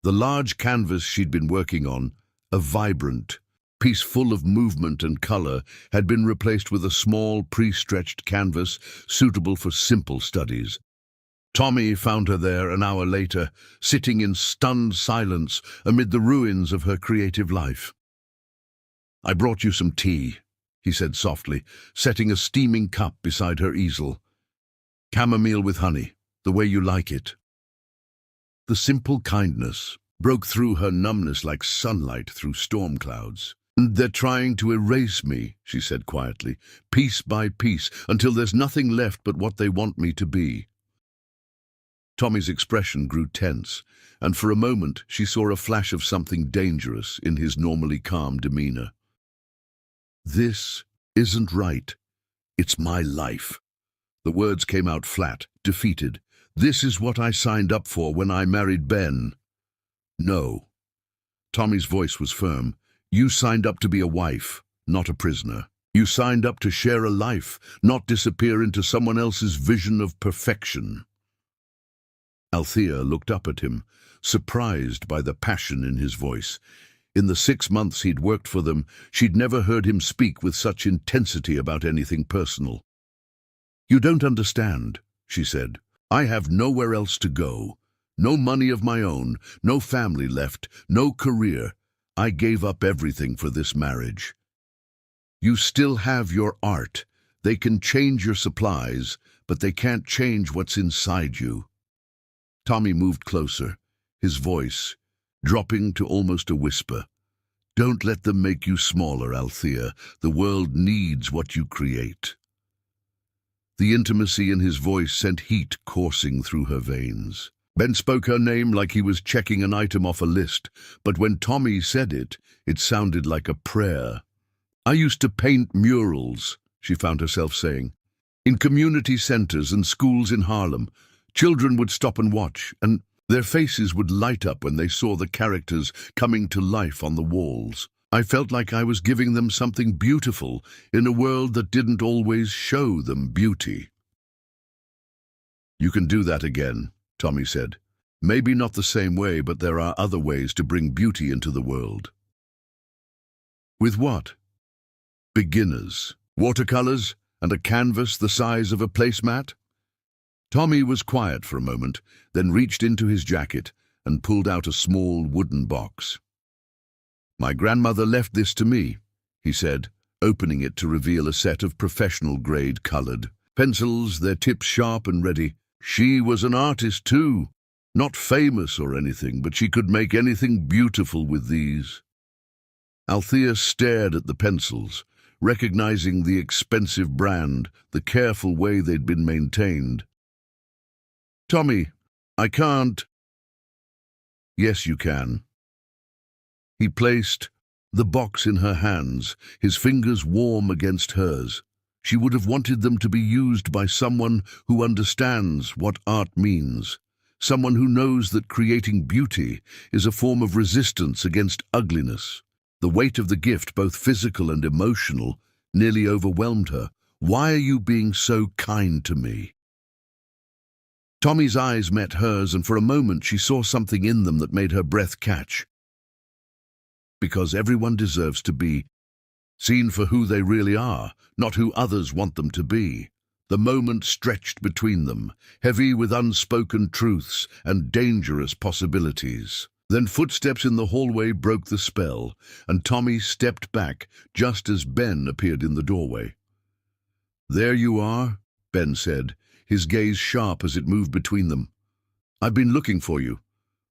Speaker 1: The large canvas she'd been working on, a vibrant piece full of movement and color, had been replaced with a small pre-stretched canvas suitable for simple studies. Tommy found her there an hour later, sitting in stunned silence amid the ruins of her creative life. "I brought you some tea," he said softly, setting a steaming cup beside her easel. "Chamomile with honey, the way you like it." The simple kindness broke through her numbness like sunlight through storm clouds. "They're trying to erase me," she said quietly, "piece by piece, until there's nothing left but what they want me to be." Tommy's expression grew tense, and for a moment she saw a flash of something dangerous in his normally calm demeanor. "This isn't right," It's my life." The words came out flat, defeated. "This is what I signed up for when I married Ben." "No." Tommy's voice was firm. "You signed up to be a wife, not a prisoner. You signed up to share a life, not disappear into someone else's vision of perfection." Althea looked up at him, surprised by the passion in his voice. In the 6 months he'd worked for them, she'd never heard him speak with such intensity about anything personal. "You don't understand," she said. "I have nowhere else to go. No money of my own, no family left, no career. I gave up everything for this marriage. You still have your art. They can change your supplies, but they can't change what's inside you." Tommy moved closer, his voice dropping to almost a whisper. "Don't let them make you smaller, Althea. The world needs what you create." The intimacy in his voice sent heat coursing through her veins. Ben spoke her name like he was checking an item off a list, but when Tommy said it, it sounded like a prayer. "I used to paint murals," she found herself saying, "in community centers and schools in Harlem. Children would stop and watch, and their faces would light up when they saw the characters coming to life on the walls. I felt like I was giving them something beautiful in a world that didn't always show them beauty." "You can do that again," Tommy said. "Maybe not the same way, but there are other ways to bring beauty into the world." "With what?" "Beginners. Watercolors and a canvas the size of a placemat." Tommy was quiet for a moment, then reached into his jacket and pulled out a small wooden box. "My grandmother left this to me," he said, opening it to reveal a set of professional-grade colored pencils, their tips sharp and ready. "She was an artist too. Not famous or anything, but she could make anything beautiful with these." Althea stared at the pencils, recognizing the expensive brand, the careful way they'd been maintained. "Tommy, I can't." "Yes, you can." He placed the box in her hands, his fingers warm against hers. She would have wanted them to be used by someone who understands what art means, someone who knows that creating beauty is a form of resistance against ugliness. The weight of the gift, both physical and emotional, nearly overwhelmed her. "Why are you being so kind to me?" Tommy's eyes met hers, and for a moment she saw something in them that made her breath catch. "Because everyone deserves to be seen for who they really are, not who others want them to be." The moment stretched between them, heavy with unspoken truths and dangerous possibilities. Then footsteps in the hallway broke the spell, and Tommy stepped back just as Ben appeared in the doorway. "There you are," Ben said, his gaze sharp as it moved between them. "I've been looking for you.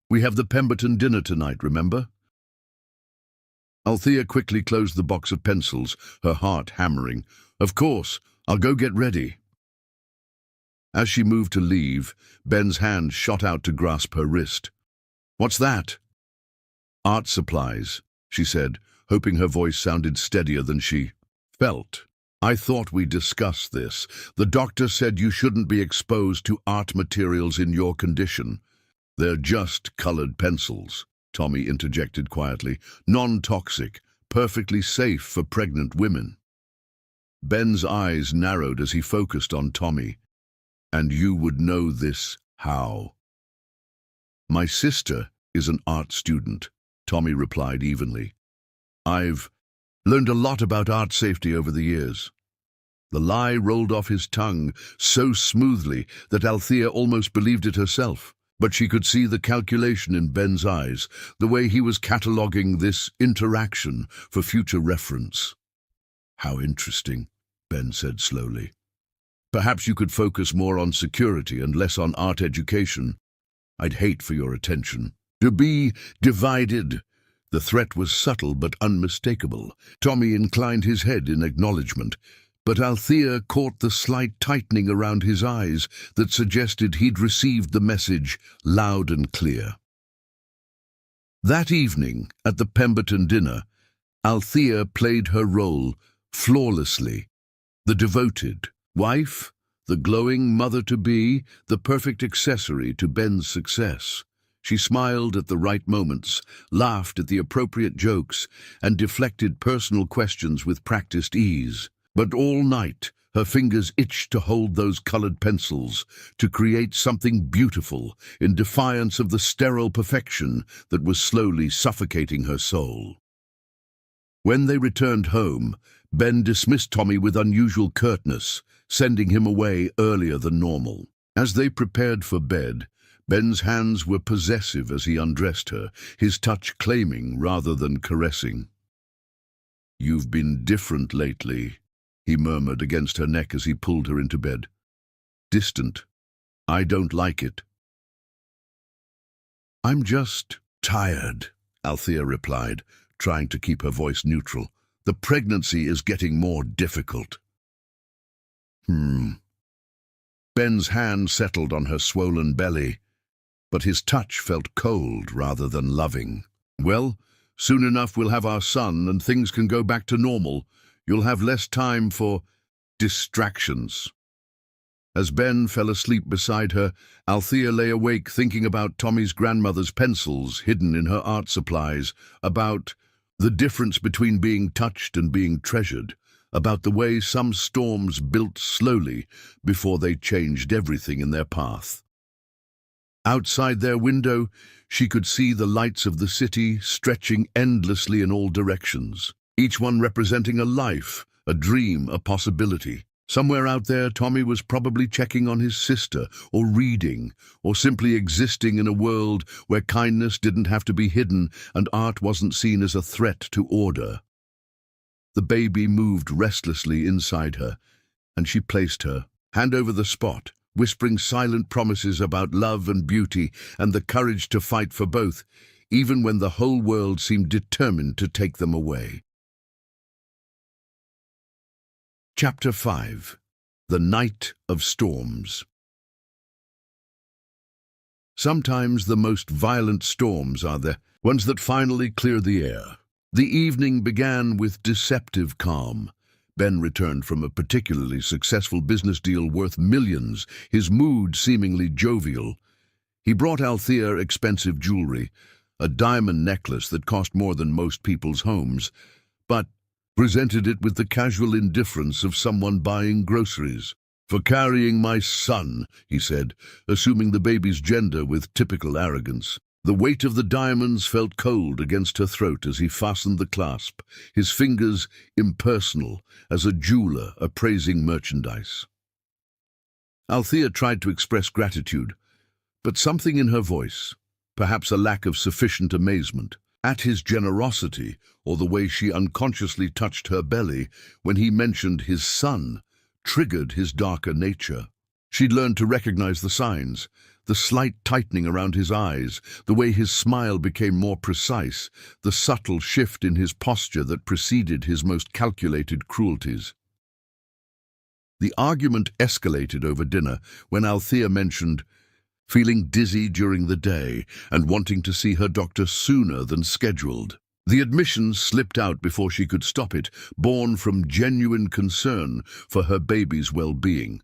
Speaker 1: We have the Pemberton dinner tonight, remember?" Althea quickly closed the box of pencils, her heart hammering. "Of course, I'll go get ready." As she moved to leave, Ben's hand shot out to grasp her wrist. "What's that?" "Art supplies," she said, hoping her voice sounded steadier than she felt. "I thought we discussed this. The doctor said you shouldn't be exposed to art materials in your condition." "They're just colored pencils," Tommy interjected quietly. "Non-toxic, perfectly safe for pregnant women." Ben's eyes narrowed as he focused on Tommy. "And you would know this how?" "My sister is an art student," Tommy replied evenly. "I've learned a lot about art safety over the years." The lie rolled off his tongue so smoothly that Althea almost believed it herself. But she could see the calculation in Ben's eyes, the way he was cataloguing this interaction for future reference. "How interesting," Ben said slowly. "Perhaps you could focus more on security and less on art education. I'd hate for your attention to be divided." The threat was subtle but unmistakable. Tommy inclined his head in acknowledgement, but Althea caught the slight tightening around his eyes that suggested he'd received the message loud and clear. That evening, at the Pemberton dinner, Althea played her role flawlessly. The devoted wife, the glowing mother-to-be, the perfect accessory to Ben's success. She smiled at the right moments, laughed at the appropriate jokes, and deflected personal questions with practiced ease. But all night, her fingers itched to hold those colored pencils, to create something beautiful, in defiance of the sterile perfection that was slowly suffocating her soul. When they returned home, Ben dismissed Tommy with unusual curtness, sending him away earlier than normal. As they prepared for bed, Ben's hands were possessive as he undressed her, his touch claiming rather than caressing. "You've been different lately," he murmured against her neck as he pulled her into bed. "Distant. I don't like it." "I'm just tired," Althea replied, trying to keep her voice neutral. "The pregnancy is getting more difficult." Ben's hand settled on her swollen belly, but his touch felt cold rather than loving. "Well, soon enough we'll have our son and things can go back to normal. You'll have less time for distractions." As Ben fell asleep beside her, Althea lay awake thinking about Tommy's grandmother's pencils hidden in her art supplies, about the difference between being touched and being treasured, about the way some storms built slowly before they changed everything in their path. Outside their window, she could see the lights of the city stretching endlessly in all directions, each one representing a life, a dream, a possibility. Somewhere out there, Tommy was probably checking on his sister, or reading, or simply existing in a world where kindness didn't have to be hidden and art wasn't seen as a threat to order. The baby moved restlessly inside her, and she placed her hand over the spot, whispering silent promises about love and beauty and the courage to fight for both, even when the whole world seemed determined to take them away. Chapter 5. The Night of Storms. Sometimes the most violent storms are the ones that finally clear the air. The evening began with deceptive calm. Ben returned from a particularly successful business deal worth millions, his mood seemingly jovial. He brought Althea expensive jewelry, a diamond necklace that cost more than most people's homes, but presented it with the casual indifference of someone buying groceries. "For carrying my son," he said, assuming the baby's gender with typical arrogance. The weight of the diamonds felt cold against her throat as he fastened the clasp, his fingers impersonal as a jeweler appraising merchandise. Althea tried to express gratitude, but something in her voice, perhaps a lack of sufficient amazement, at his generosity or the way she unconsciously touched her belly when he mentioned his son, triggered his darker nature. She'd learned to recognize the signs, the slight tightening around his eyes, the way his smile became more precise, the subtle shift in his posture that preceded his most calculated cruelties. The argument escalated over dinner when Althea mentioned feeling dizzy during the day and wanting to see her doctor sooner than scheduled. The admission slipped out before she could stop it, born from genuine concern for her baby's well-being.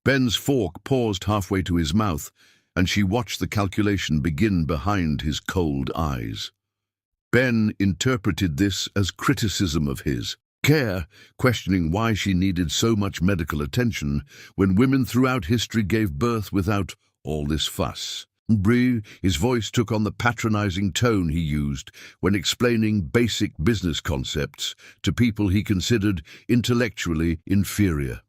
Speaker 1: Ben's fork paused halfway to his mouth, and she watched the calculation begin behind his cold eyes. Ben interpreted this as criticism of his care, questioning why she needed so much medical attention when women throughout history gave birth without all this fuss. Brie, his voice took on the patronizing tone he used when explaining basic business concepts to people he considered intellectually inferior.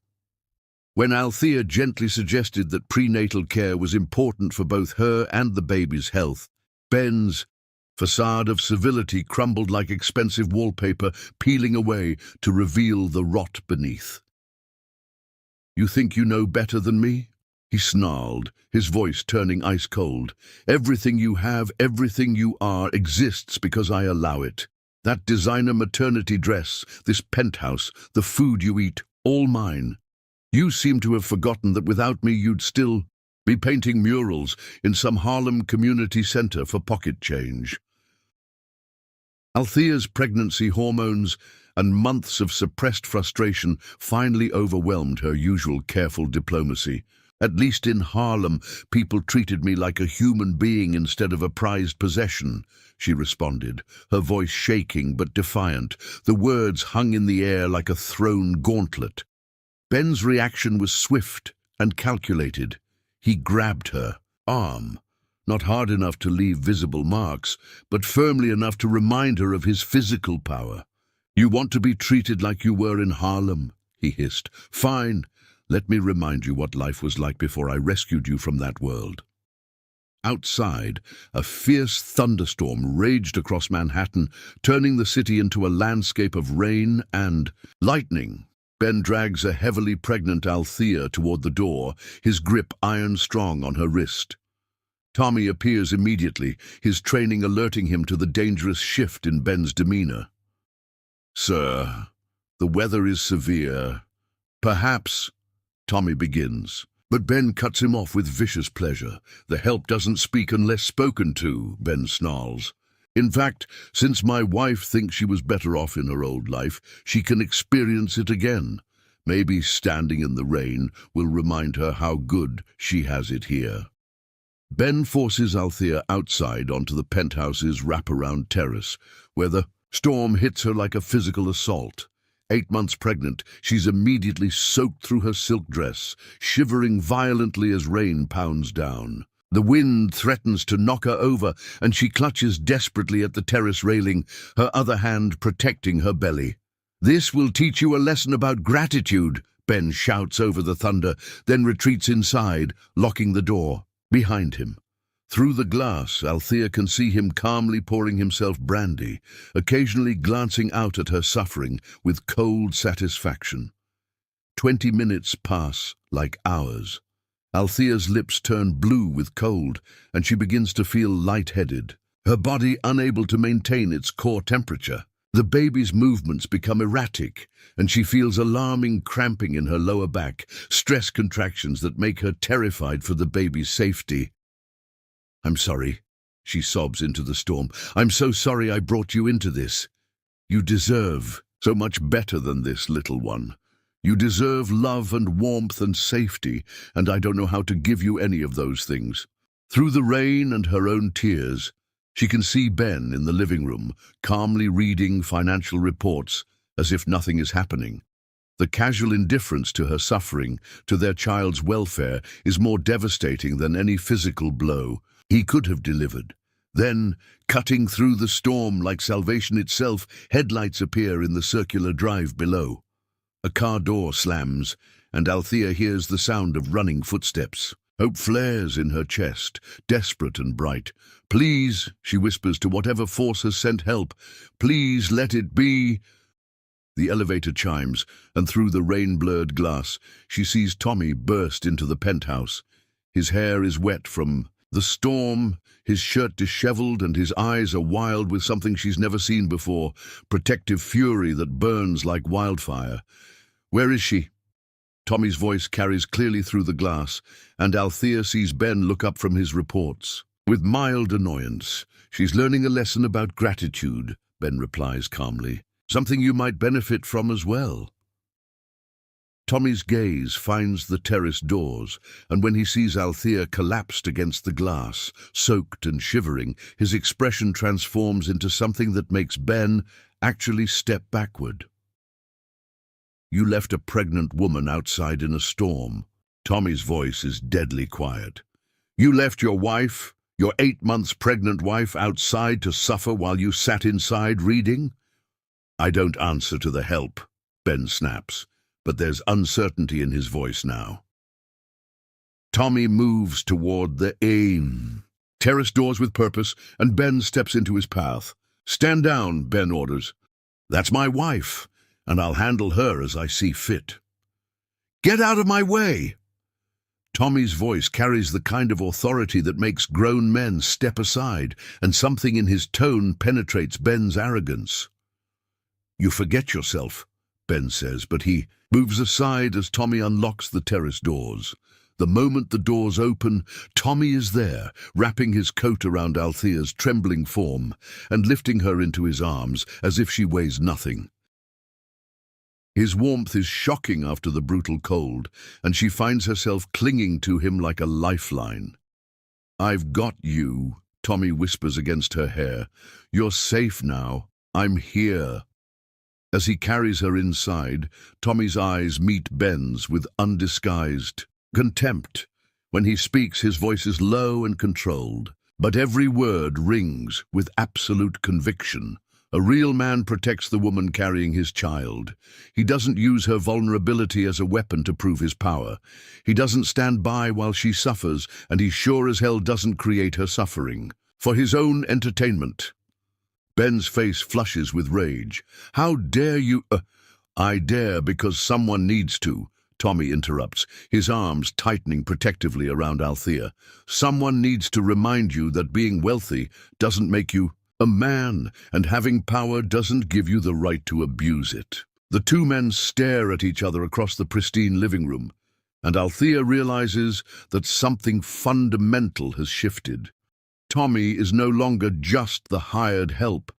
Speaker 1: When Althea gently suggested that prenatal care was important for both her and the baby's health, Ben's facade of civility crumbled like expensive wallpaper, peeling away to reveal the rot beneath. "You think you know better than me?" he snarled, his voice turning ice cold. "Everything you have, everything you are, exists because I allow it. That designer maternity dress, this penthouse, the food you eat, all mine. You seem to have forgotten that without me you'd still be painting murals in some Harlem community center for pocket change." Althea's pregnancy hormones and months of suppressed frustration finally overwhelmed her usual careful diplomacy. At least in Harlem, people treated me like a human being instead of a prized possession, she responded, her voice shaking but defiant. The words hung in the air like a thrown gauntlet. Ben's reaction was swift and calculated. He grabbed her arm, not hard enough to leave visible marks, but firmly enough to remind her of his physical power. "You want to be treated like you were in Harlem," he hissed. "Fine. Let me remind you what life was like before I rescued you from that world." Outside, a fierce thunderstorm raged across Manhattan, turning the city into a landscape of rain and lightning. Ben drags a heavily pregnant Althea toward the door, his grip iron-strong on her wrist. Tommy appears immediately, his training alerting him to the dangerous shift in Ben's demeanor. "Sir, the weather is severe. Perhaps—" Tommy begins, but Ben cuts him off with vicious pleasure. "The help doesn't speak unless spoken to," Ben snarls. "In fact, since my wife thinks she was better off in her old life, she can experience it again. Maybe standing in the rain will remind her how good she has it here." Ben forces Althea outside onto the penthouse's wraparound terrace, where the storm hits her like a physical assault. 8 months pregnant, she's immediately soaked through her silk dress, shivering violently as rain pounds down. The wind threatens to knock her over, and she clutches desperately at the terrace railing, her other hand protecting her belly. "This will teach you a lesson about gratitude," Ben shouts over the thunder, then retreats inside, locking the door behind him. Through the glass, Althea can see him calmly pouring himself brandy, occasionally glancing out at her suffering with cold satisfaction. 20 minutes pass like hours. Althea's lips turn blue with cold, and she begins to feel lightheaded, her body unable to maintain its core temperature. The baby's movements become erratic, and she feels alarming cramping in her lower back, stress contractions that make her terrified for the baby's safety. "I'm sorry," she sobs into the storm. "I'm so sorry I brought you into this. You deserve so much better than this, little one. You deserve love and warmth and safety, and I don't know how to give you any of those things." Through the rain and her own tears, she can see Ben in the living room, calmly reading financial reports as if nothing is happening. The casual indifference to her suffering, to their child's welfare, is more devastating than any physical blow he could have delivered. Then, cutting through the storm like salvation itself, headlights appear in the circular drive below. A car door slams, and Althea hears the sound of running footsteps. Hope flares in her chest, desperate and bright. "Please," she whispers to whatever force has sent help, "please let it be." The elevator chimes, and through the rain-blurred glass, she sees Tommy burst into the penthouse. His hair is wet from the storm, his shirt disheveled, and his eyes are wild with something she's never seen before, protective fury that burns like wildfire. "Where is she?" Tommy's voice carries clearly through the glass, and Althea sees Ben look up from his reports. With mild annoyance. "She's learning a lesson about gratitude," Ben replies calmly. "Something you might benefit from as well." Tommy's gaze finds the terrace doors, and when he sees Althea collapsed against the glass, soaked and shivering, his expression transforms into something that makes Ben actually step backward. "You left a pregnant woman outside in a storm." Tommy's voice is deadly quiet. "You left your wife, your 8 months pregnant wife, outside to suffer while you sat inside reading?" "I don't answer to the help," Ben snaps, but there's uncertainty in his voice now. Tommy moves toward the terrace doors with purpose, and Ben steps into his path. "Stand down," Ben orders. "That's my wife, and I'll handle her as I see fit." "Get out of my way!" Tommy's voice carries the kind of authority that makes grown men step aside, and something in his tone penetrates Ben's arrogance. "You forget yourself," Ben says, but he moves aside as Tommy unlocks the terrace doors. The moment the doors open, Tommy is there, wrapping his coat around Althea's trembling form and lifting her into his arms as if she weighs nothing. His warmth is shocking after the brutal cold, and she finds herself clinging to him like a lifeline. "I've got you," Tommy whispers against her hair. "You're safe now. I'm here." As he carries her inside, Tommy's eyes meet Ben's with undisguised contempt. When he speaks, his voice is low and controlled, but every word rings with absolute conviction. A real man protects the woman carrying his child. He doesn't use her vulnerability as a weapon to prove his power. He doesn't stand by while she suffers, and he sure as hell doesn't create her suffering for his own entertainment. Ben's face flushes with rage. "How dare you—" "I dare because someone needs to," Tommy interrupts, his arms tightening protectively around Althea. "Someone needs to remind you that being wealthy doesn't make you a man, and having power doesn't give you the right to abuse it." The two men stare at each other across the pristine living room, and Althea realizes that something fundamental has shifted. Tommy is no longer just the hired help.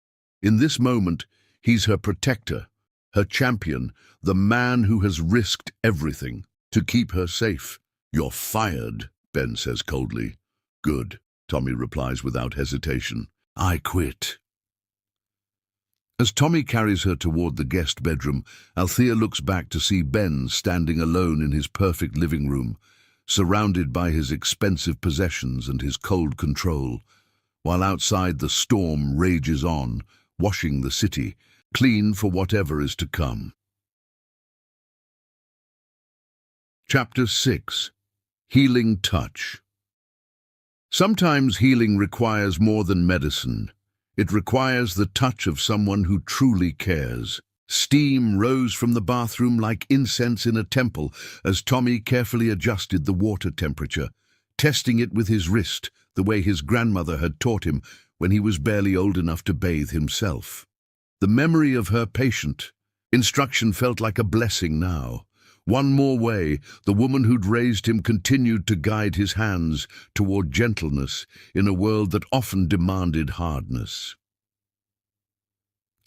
Speaker 1: In this moment, he's her protector, her champion, the man who has risked everything to keep her safe. "You're fired," Ben says coldly. "Good," Tommy replies without hesitation. "I quit." As Tommy carries her toward the guest bedroom, Althea looks back to see Ben standing alone in his perfect living room, surrounded by his expensive possessions and his cold control, while outside the storm rages on, washing the city clean for whatever is to come. Chapter 6. Healing Touch. Sometimes healing requires more than medicine. It requires the touch of someone who truly cares. Steam rose from the bathroom like incense in a temple as Tommy carefully adjusted the water temperature, testing it with his wrist, the way his grandmother had taught him when he was barely old enough to bathe himself. The memory of her patient instruction felt like a blessing now. One more way, the woman who'd raised him continued to guide his hands toward gentleness in a world that often demanded hardness.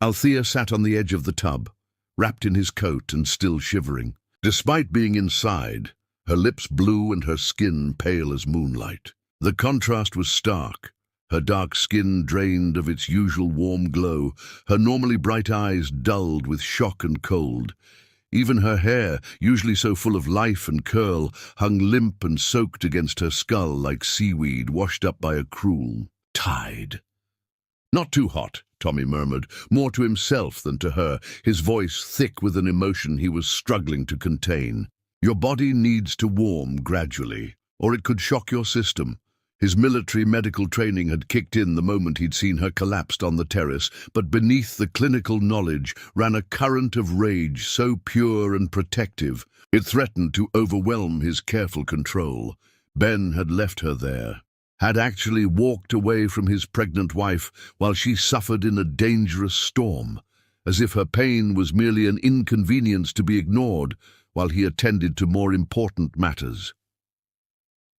Speaker 1: Althea sat on the edge of the tub, wrapped in his coat and still shivering. Despite being inside, her lips blue and her skin pale as moonlight. The contrast was stark. Her dark skin drained of its usual warm glow, her normally bright eyes dulled with shock and cold. Even her hair, usually so full of life and curl, hung limp and soaked against her skull like seaweed washed up by a cruel tide. "Not too hot," Tommy murmured, more to himself than to her, his voice thick with an emotion he was struggling to contain. "Your body needs to warm gradually, or it could shock your system." His military medical training had kicked in the moment he'd seen her collapsed on the terrace, but beneath the clinical knowledge ran a current of rage so pure and protective, it threatened to overwhelm his careful control. Ben had left her there, had actually walked away from his pregnant wife while she suffered in a dangerous storm, as if her pain was merely an inconvenience to be ignored while he attended to more important matters.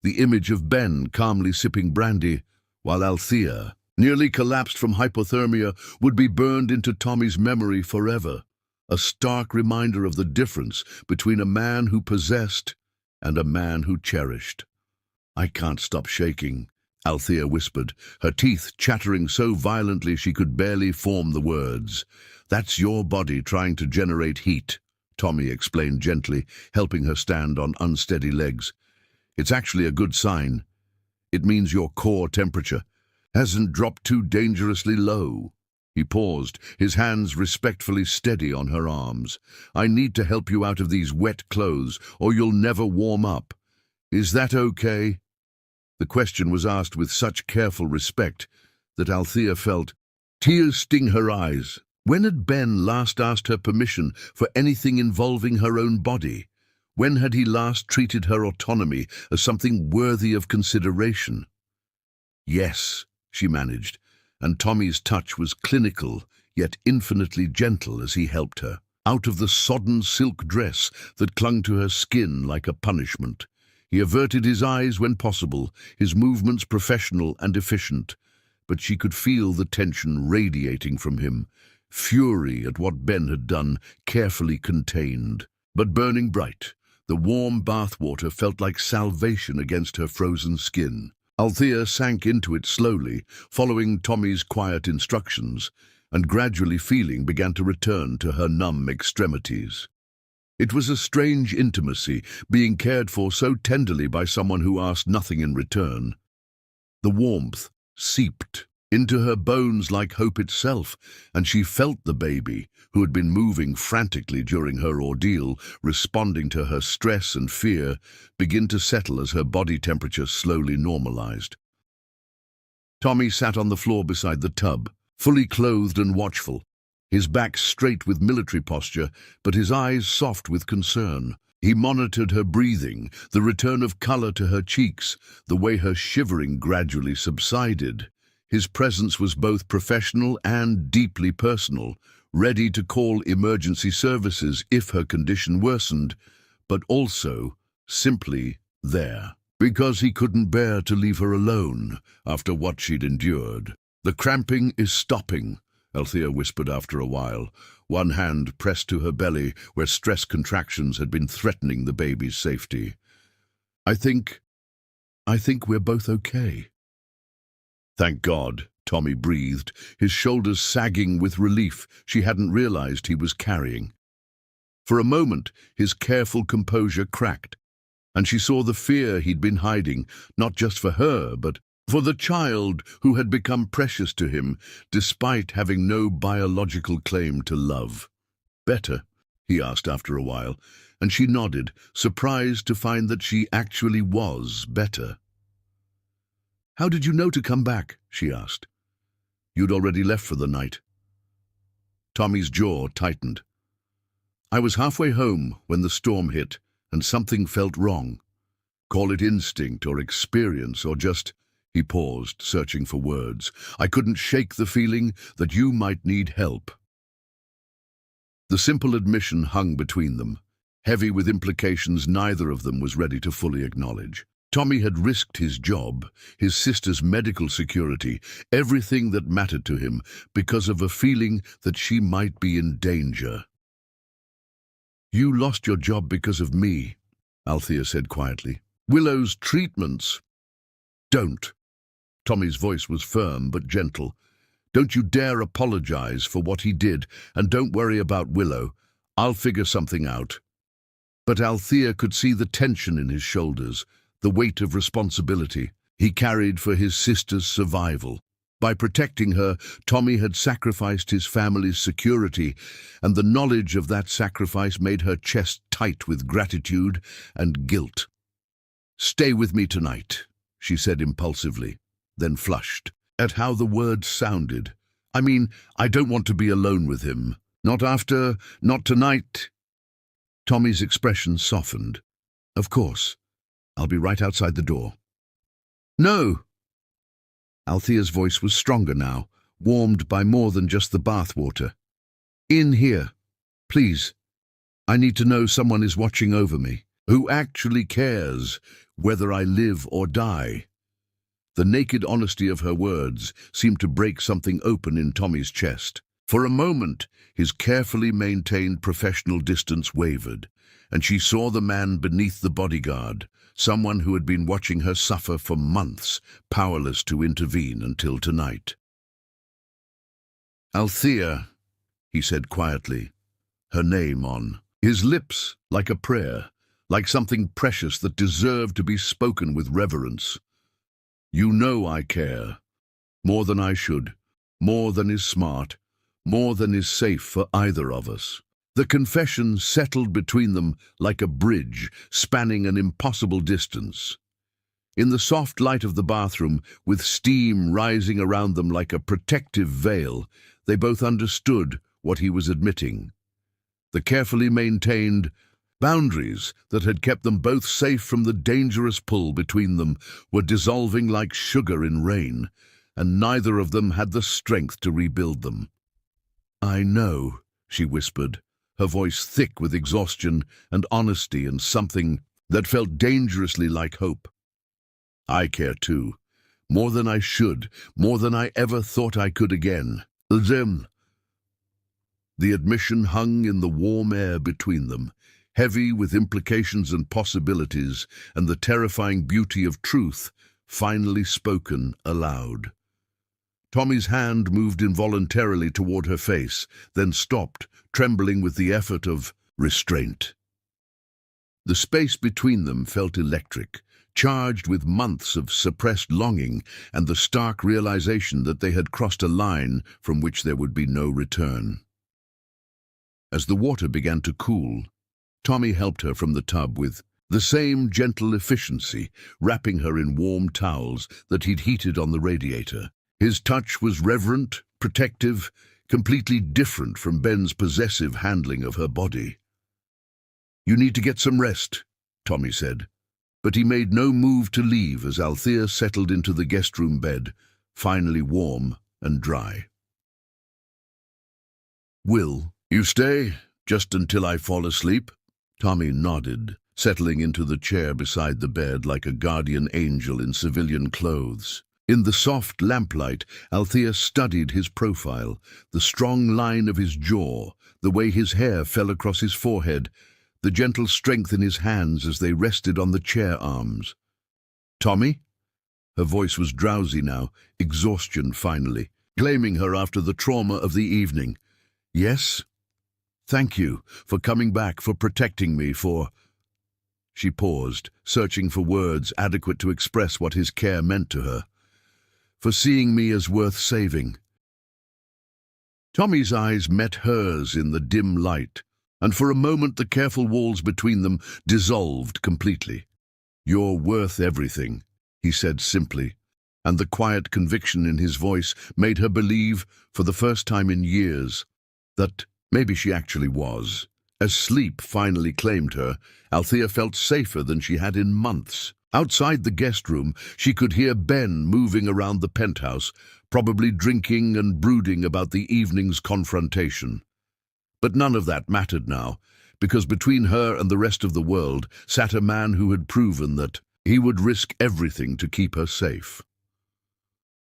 Speaker 1: The image of Ben calmly sipping brandy, while Althea, nearly collapsed from hypothermia, would be burned into Tommy's memory forever, a stark reminder of the difference between a man who possessed and a man who cherished. "I can't stop shaking," Althea whispered, her teeth chattering so violently she could barely form the words. "That's your body trying to generate heat," Tommy explained gently, helping her stand on unsteady legs. "It's actually a good sign. It means your core temperature hasn't dropped too dangerously low." He paused, his hands respectfully steady on her arms. "I need to help you out of these wet clothes, or you'll never warm up. Is that okay?" The question was asked with such careful respect that Althea felt tears sting her eyes. When had Ben last asked her permission for anything involving her own body? When had he last treated her autonomy as something worthy of consideration? "Yes," she managed, and Tommy's touch was clinical, yet infinitely gentle as he helped her out of the sodden silk dress that clung to her skin like a punishment. He averted his eyes when possible, his movements professional and efficient, but she could feel the tension radiating from him, fury at what Ben had done, carefully contained. But burning bright, the warm bathwater felt like salvation against her frozen skin. Althea sank into it slowly, following Tommy's quiet instructions, and gradually feeling began to return to her numb extremities. It was a strange intimacy, being cared for so tenderly by someone who asked nothing in return. The warmth seeped into her bones like hope itself, and she felt the baby, who had been moving frantically during her ordeal, responding to her stress and fear, begin to settle as her body temperature slowly normalized. Tommy sat on the floor beside the tub, fully clothed and watchful, his back straight with military posture, but his eyes soft with concern. He monitored her breathing, the return of color to her cheeks, the way her shivering gradually subsided. His presence was both professional and deeply personal, ready to call emergency services if her condition worsened, but also simply there, because he couldn't bear to leave her alone after what she'd endured. "The cramping is stopping," Althea whispered after a while, one hand pressed to her belly where stress contractions had been threatening the baby's safety. I think we're both okay." "Thank God," Tommy breathed, his shoulders sagging with relief she hadn't realized he was carrying. For a moment, his careful composure cracked, and she saw the fear he'd been hiding, not just for her, but for the child who had become precious to him, despite having no biological claim to love. "Better?" he asked after a while, and she nodded, surprised to find that she actually was better. "How did you know to come back?" she asked. "You'd already left for the night." Tommy's jaw tightened. "I was halfway home when the storm hit, and something felt wrong. Call it instinct or experience or just—" He paused, searching for words. "I couldn't shake the feeling that you might need help." The simple admission hung between them, heavy with implications neither of them was ready to fully acknowledge. Tommy had risked his job, his sister's medical security, everything that mattered to him, because of a feeling that she might be in danger. "You lost your job because of me," Althea said quietly. "Willow's treatments—" "Don't." Tommy's voice was firm but gentle. "Don't you dare apologize for what he did, and don't worry about Willow. I'll figure something out." But Althea could see the tension in his shoulders, the weight of responsibility he carried for his sister's survival. By protecting her, Tommy had sacrificed his family's security, and the knowledge of that sacrifice made her chest tight with gratitude and guilt. "Stay with me tonight," she said impulsively, then flushed at how the words sounded. "I mean, I don't want to be alone with him. Not tonight." Tommy's expression softened. "Of course. I'll be right outside the door." "No!" Althea's voice was stronger now, warmed by more than just the bathwater. "In here, please. I need to know someone is watching over me, who actually cares whether I live or die." The naked honesty of her words seemed to break something open in Tommy's chest. For a moment, his carefully maintained professional distance wavered, and she saw the man beneath the bodyguard, someone who had been watching her suffer for months, powerless to intervene until tonight. "Althea," he said quietly, her name on his lips like a prayer, like something precious that deserved to be spoken with reverence. "You know I care, more than I should, more than is smart, more than is safe for either of us." The confession settled between them like a bridge spanning an impossible distance. In the soft light of the bathroom, with steam rising around them like a protective veil, they both understood what he was admitting. The carefully maintained boundaries that had kept them both safe from the dangerous pull between them were dissolving like sugar in rain, and neither of them had the strength to rebuild them. "I know," she whispered, her voice thick with exhaustion and honesty and something that felt dangerously like hope. "I care too, more than I should, more than I ever thought I could again. Zim." The admission hung in the warm air between them, heavy with implications and possibilities, and the terrifying beauty of truth finally spoken aloud. Tommy's hand moved involuntarily toward her face, then stopped, trembling with the effort of restraint. The space between them felt electric, charged with months of suppressed longing and the stark realization that they had crossed a line from which there would be no return. As the water began to cool, Tommy helped her from the tub with the same gentle efficiency, wrapping her in warm towels that he'd heated on the radiator. His touch was reverent, protective, completely different from Ben's possessive handling of her body. "You need to get some rest," Tommy said, but he made no move to leave as Althea settled into the guest room bed, finally warm and dry. "Will you stay just until I fall asleep?" Tommy nodded, settling into the chair beside the bed like a guardian angel in civilian clothes. In the soft lamplight, Althea studied his profile, the strong line of his jaw, the way his hair fell across his forehead, the gentle strength in his hands as they rested on the chair arms. "Tommy?" Her voice was drowsy now, exhaustion finally, claiming her after the trauma of the evening. "Yes? Thank you for coming back, for protecting me, for—" She paused, searching for words adequate to express what his care meant to her. "For seeing me as worth saving." Tommy's eyes met hers in the dim light, and for a moment the careful walls between them dissolved completely. "You're worth everything," he said simply, and the quiet conviction in his voice made her believe, for the first time in years, that maybe she actually was. As sleep finally claimed her, Althea felt safer than she had in months. Outside the guest room, she could hear Ben moving around the penthouse, probably drinking and brooding about the evening's confrontation. But none of that mattered now, because between her and the rest of the world sat a man who had proven that he would risk everything to keep her safe.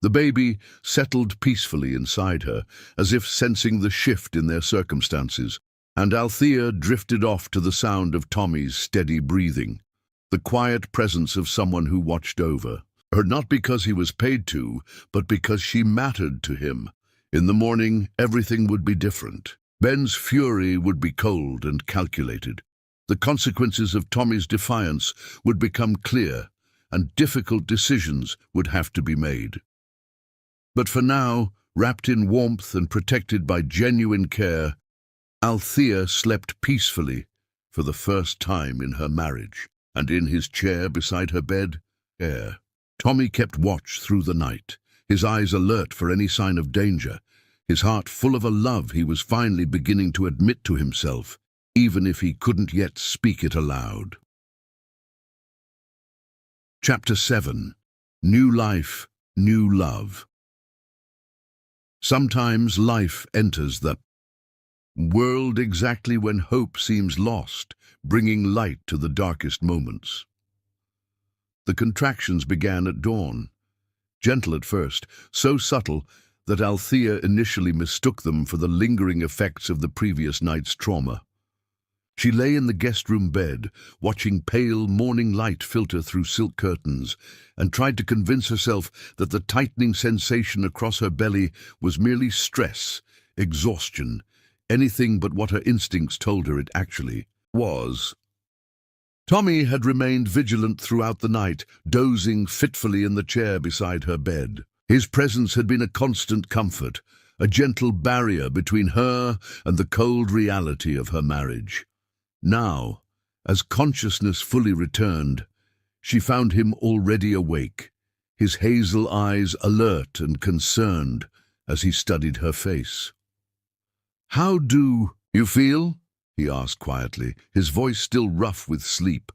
Speaker 1: The baby settled peacefully inside her, as if sensing the shift in their circumstances, and Althea drifted off to the sound of Tommy's steady breathing, the quiet presence of someone who watched over her, not because he was paid to, but because she mattered to him. In the morning, everything would be different. Ben's fury would be cold and calculated. The consequences of Tommy's defiance would become clear, and difficult decisions would have to be made. But for now, wrapped in warmth and protected by genuine care, Althea slept peacefully for the first time in her marriage, and in his chair beside her bed, Tommy kept watch through the night, his eyes alert for any sign of danger, his heart full of a love he was finally beginning to admit to himself, even if he couldn't yet speak it aloud. Chapter 7. New Life, New Love. Sometimes life enters the world exactly when hope seems lost, bringing light to the darkest moments. The contractions began at dawn, gentle at first, so subtle that Althea initially mistook them for the lingering effects of the previous night's trauma. She lay in the guest room bed, watching pale morning light filter through silk curtains, and tried to convince herself that the tightening sensation across her belly was merely stress, exhaustion, anything but what her instincts told her it actually was. Tommy had remained vigilant throughout the night, dozing fitfully in the chair beside her bed. His presence had been a constant comfort, a gentle barrier between her and the cold reality of her marriage. Now, as consciousness fully returned, she found him already awake, his hazel eyes alert and concerned as he studied her face. "How do you feel?" he asked quietly, his voice still rough with sleep.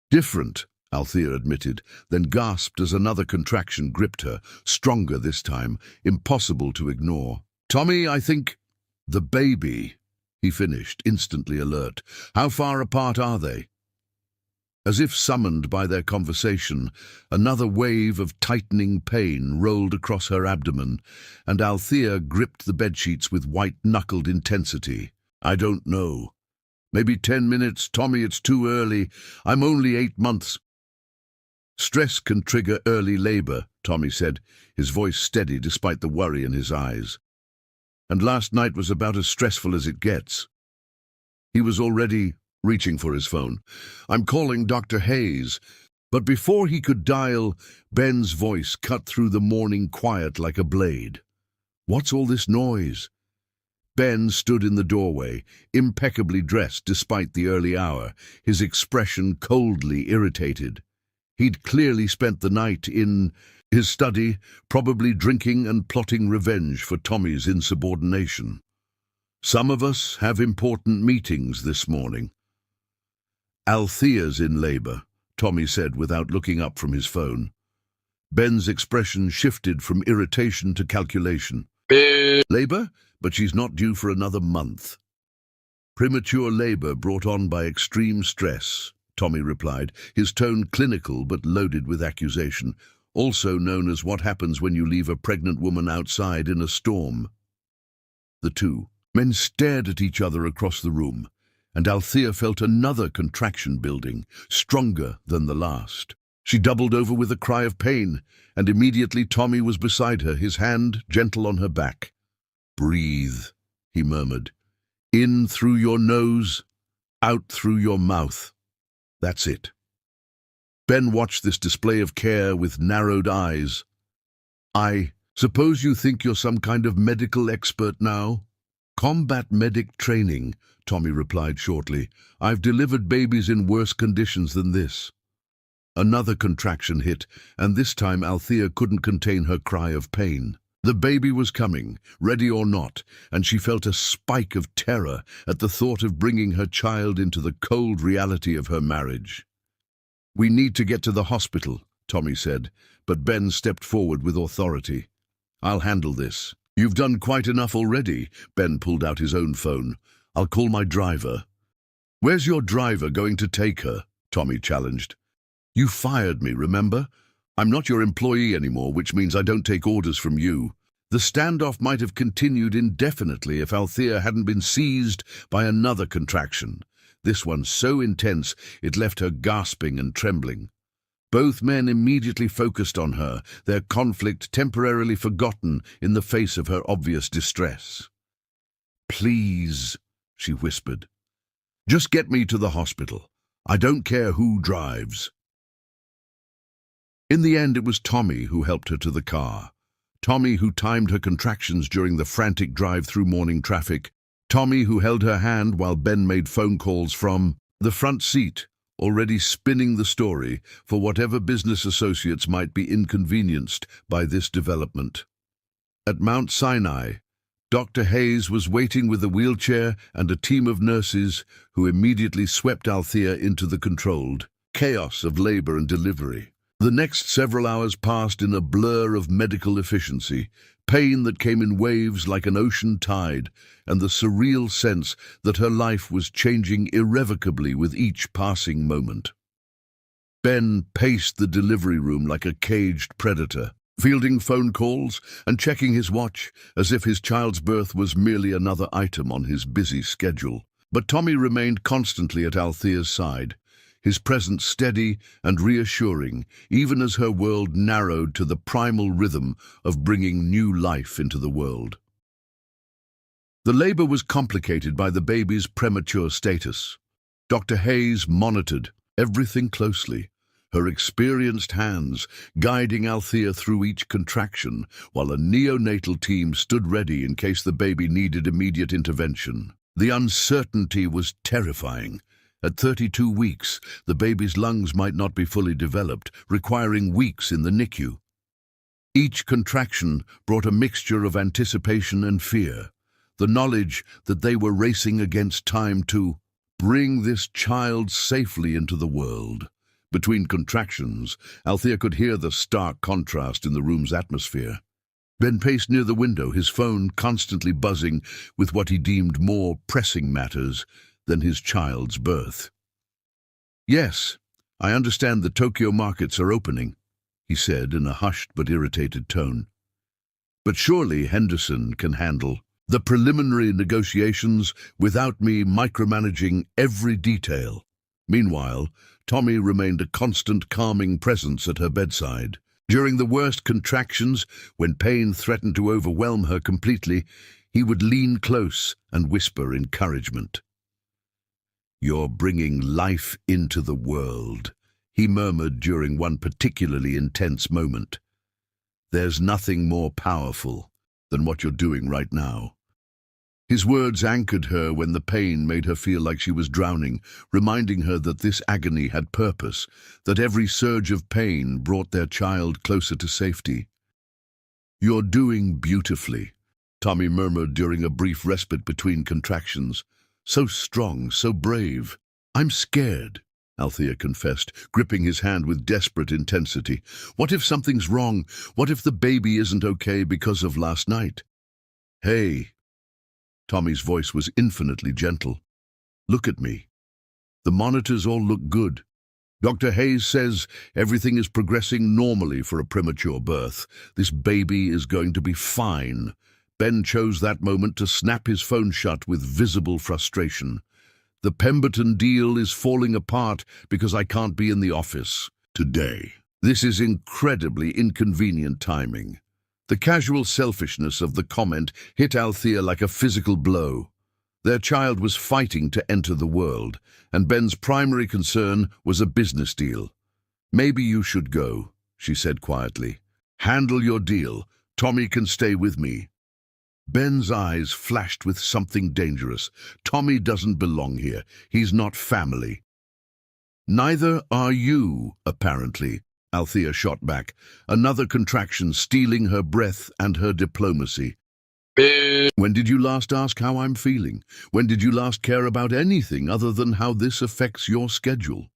Speaker 1: "Different," Althea admitted, then gasped as another contraction gripped her, stronger this time, impossible to ignore. "Tommy, I think—" "The baby," he finished, instantly alert. "How far apart are they?" As if summoned by their conversation, another wave of tightening pain rolled across her abdomen, and Althea gripped the bedsheets with white-knuckled intensity. "I don't know. Maybe 10 minutes. Tommy, it's too early. I'm only 8 months. Stress can trigger early labor, Tommy said, his voice steady despite the worry in his eyes. And last night was about as stressful as it gets. He was already reaching for his phone. "I'm calling Dr. Hayes." But before he could dial, Ben's voice cut through the morning quiet like a blade. "What's all this noise?" Ben stood in the doorway, impeccably dressed despite the early hour, his expression coldly irritated. He'd clearly spent the night in his study, probably drinking and plotting revenge for Tommy's insubordination. "Some of us have important meetings this morning." "Althea's in labor," Tommy said without looking up from his phone. Ben's expression shifted from irritation to calculation. "Labor? But she's not due for another month." "Premature labor brought on by extreme stress," Tommy replied, his tone clinical but loaded with accusation, "also known as what happens when you leave a pregnant woman outside in a storm." The two men stared at each other across the room, and Althea felt another contraction building, stronger than the last. She doubled over with a cry of pain, and immediately Tommy was beside her, his hand gentle on her back. "Breathe," he murmured. "In through your nose, out through your mouth. That's it." Ben watched this display of care with narrowed eyes. "I suppose you think you're some kind of medical expert now?" "Combat medic training," Tommy replied shortly. "I've delivered babies in worse conditions than this." Another contraction hit, and this time Althea couldn't contain her cry of pain. The baby was coming, ready or not, and she felt a spike of terror at the thought of bringing her child into the cold reality of her marriage. "We need to get to the hospital," Tommy said, but Ben stepped forward with authority. "I'll handle this." "You've done quite enough already." Ben pulled out his own phone. "I'll call my driver." "Where's your driver going to take her?" Tommy challenged. "You fired me, remember? I'm not your employee anymore, which means I don't take orders from you." The standoff might have continued indefinitely if Althea hadn't been seized by another contraction, this one so intense it left her gasping and trembling. Both men immediately focused on her, their conflict temporarily forgotten in the face of her obvious distress. "Please," she whispered. "Just get me to the hospital. I don't care who drives." In the end, it was Tommy who helped her to the car. Tommy who timed her contractions during the frantic drive through morning traffic. Tommy who held her hand while Ben made phone calls from the front seat, already spinning the story for whatever business associates might be inconvenienced by this development. At Mount Sinai, Dr. Hayes was waiting with a wheelchair and a team of nurses who immediately swept Althea into the controlled chaos of labor and delivery. The next several hours passed in a blur of medical efficiency, pain that came in waves like an ocean tide, and the surreal sense that her life was changing irrevocably with each passing moment. Ben paced the delivery room like a caged predator, fielding phone calls and checking his watch as if his child's birth was merely another item on his busy schedule. But Tommy remained constantly at Althea's side, his presence steady and reassuring, even as her world narrowed to the primal rhythm of bringing new life into the world. The labor was complicated by the baby's premature status. Dr. Hayes monitored everything closely, her experienced hands guiding Althea through each contraction, while a neonatal team stood ready in case the baby needed immediate intervention. The uncertainty was terrifying. At 32 weeks, the baby's lungs might not be fully developed, requiring weeks in the NICU. Each contraction brought a mixture of anticipation and fear, the knowledge that they were racing against time to bring this child safely into the world. Between contractions, Althea could hear the stark contrast in the room's atmosphere. Ben paced near the window, his phone constantly buzzing with what he deemed more pressing matters than his child's birth. "Yes," I understand the Tokyo markets are opening, he said in a hushed but irritated tone. But surely Henderson can handle the preliminary negotiations without me micromanaging every detail. Meanwhile, Tommy remained a constant calming presence at her bedside. During the worst contractions, when pain threatened to overwhelm her completely, he would lean close and whisper encouragement. "You're bringing life into the world," he murmured during one particularly intense moment. "There's nothing more powerful than what you're doing right now." His words anchored her when the pain made her feel like she was drowning, reminding her that this agony had purpose, that every surge of pain brought their child closer to safety. "You're doing beautifully," Tommy murmured during a brief respite between contractions. "So strong, so brave." "I'm scared," Althea confessed, gripping his hand with desperate intensity. "What if something's wrong? What if the baby isn't okay because of last night?" "Hey," Tommy's voice was infinitely gentle. "Look at me. The monitors all look good. Dr. Hayes says everything is progressing normally for a premature birth. This baby is going to be fine." Ben chose that moment to snap his phone shut with visible frustration. "The Pemberton deal is falling apart because I can't be in the office today. This is incredibly inconvenient timing." The casual selfishness of the comment hit Althea like a physical blow. Their child was fighting to enter the world, and Ben's primary concern was a business deal. "Maybe you should go," she said quietly. "Handle your deal. Tommy can stay with me." Ben's eyes flashed with something dangerous. "Tommy doesn't belong here. He's not family." "Neither are you, apparently," Althea shot back, another contraction stealing her breath and her diplomacy. "When did you last ask how I'm feeling? When did you last care about anything other than how this affects your schedule?"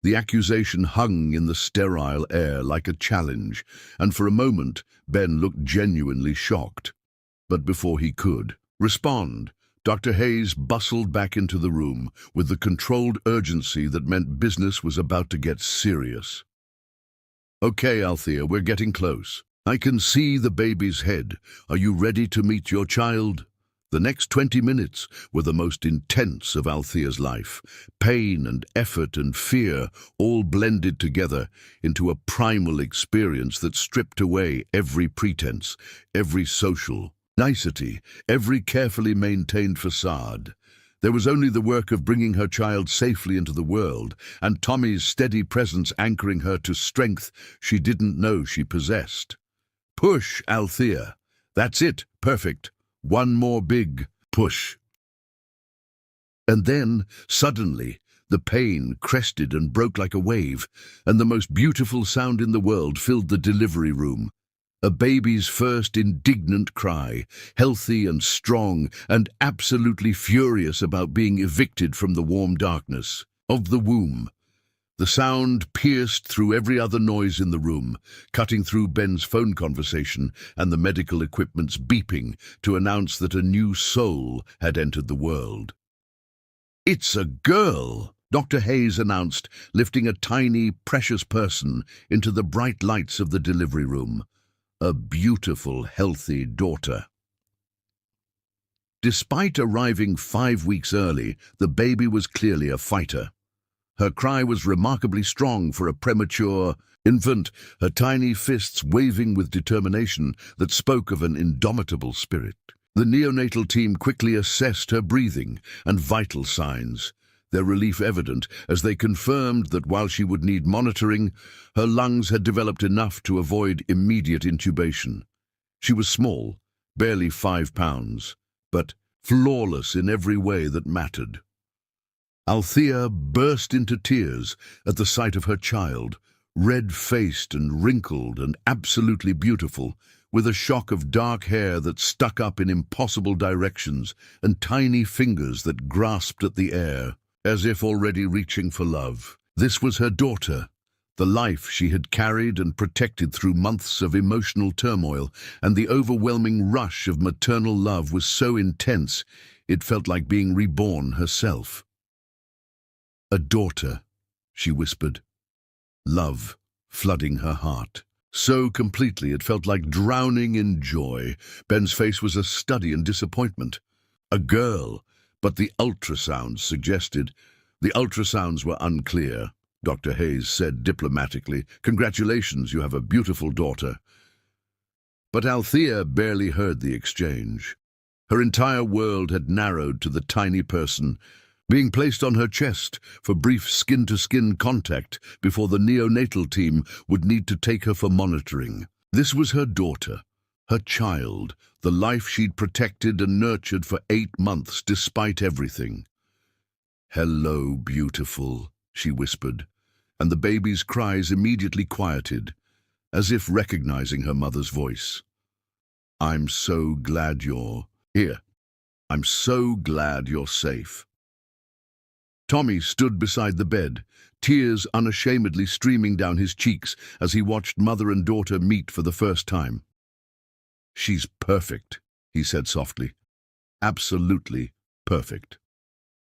Speaker 1: The accusation hung in the sterile air like a challenge, and for a moment Ben looked genuinely shocked. But before he could respond, Dr. Hayes bustled back into the room with the controlled urgency that meant business was about to get serious. "Okay, Althea, we're getting close. I can see the baby's head. Are you ready to meet your child?" The next 20 minutes were the most intense of Althea's life. Pain and effort and fear all blended together into a primal experience that stripped away every pretense, every social nicety, every carefully maintained facade. There was only the work of bringing her child safely into the world, and Tommy's steady presence anchoring her to strength she didn't know she possessed. "Push, Althea. That's it. Perfect. One more big push." And then, suddenly, the pain crested and broke like a wave, and the most beautiful sound in the world filled the delivery room. A baby's first indignant cry, healthy and strong and absolutely furious about being evicted from the warm darkness of the womb. The sound pierced through every other noise in the room, cutting through Ben's phone conversation and the medical equipment's beeping to announce that a new soul had entered the world. "It's a girl," Dr. Hayes announced, lifting a tiny, precious person into the bright lights of the delivery room. A beautiful, healthy daughter. Despite arriving 5 weeks early, the baby was clearly a fighter. Her cry was remarkably strong for a premature infant, her tiny fists waving with determination that spoke of an indomitable spirit. The neonatal team quickly assessed her breathing and vital signs, their relief evident as they confirmed that while she would need monitoring, her lungs had developed enough to avoid immediate intubation. She was small, barely 5 pounds, but flawless in every way that mattered. Althea burst into tears at the sight of her child, red-faced and wrinkled and absolutely beautiful, with a shock of dark hair that stuck up in impossible directions and tiny fingers that grasped at the air, as if already reaching for love. This was her daughter, the life she had carried and protected through months of emotional turmoil, and the overwhelming rush of maternal love was so intense it felt like being reborn herself. A daughter, she whispered, love flooding her heart. So completely it felt like drowning in joy. Ben's face was a study in disappointment. A girl, but the ultrasounds suggested. The ultrasounds were unclear. Dr. Hayes said diplomatically, congratulations, you have a beautiful daughter. But Althea barely heard the exchange. Her entire world had narrowed to the tiny person being placed on her chest for brief skin-to-skin contact before the neonatal team would need to take her for monitoring. This was her daughter, her child, the life she'd protected and nurtured for 8 months despite everything. "Hello, beautiful," she whispered, and the baby's cries immediately quieted, as if recognizing her mother's voice. "I'm so glad you're here. I'm so glad you're safe." Tommy stood beside the bed, tears unashamedly streaming down his cheeks as he watched mother and daughter meet for the first time. "She's perfect," he said softly. "Absolutely perfect.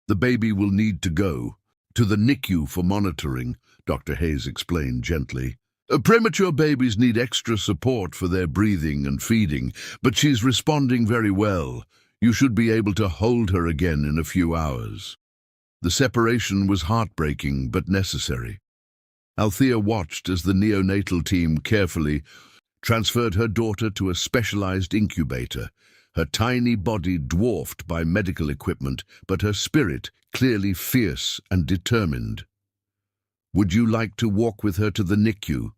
Speaker 1: The baby will need to go to the NICU for monitoring," Dr. Hayes explained gently. "Premature babies need extra support for their breathing and feeding, but she's responding very well. You should be able to hold her again in a few hours." The separation was heartbreaking but necessary. Althea watched as the neonatal team carefully transferred her daughter to a specialized incubator, her tiny body dwarfed by medical equipment, but her spirit clearly fierce and determined. "Would you like to walk with her to the NICU?"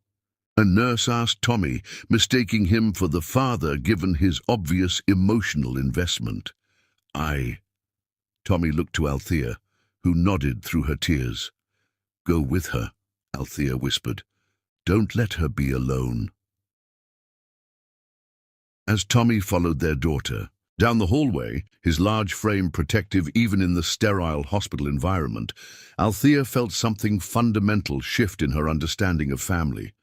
Speaker 1: a nurse asked Tommy, mistaking him for the father given his obvious emotional investment. "Aye." Tommy looked to Althea, who nodded through her tears. "Go with her," Althea whispered. "Don't let her be alone." As Tommy followed their daughter down the hallway, his large frame protective even in the sterile hospital environment, Althea felt something fundamental shift in her understanding of family.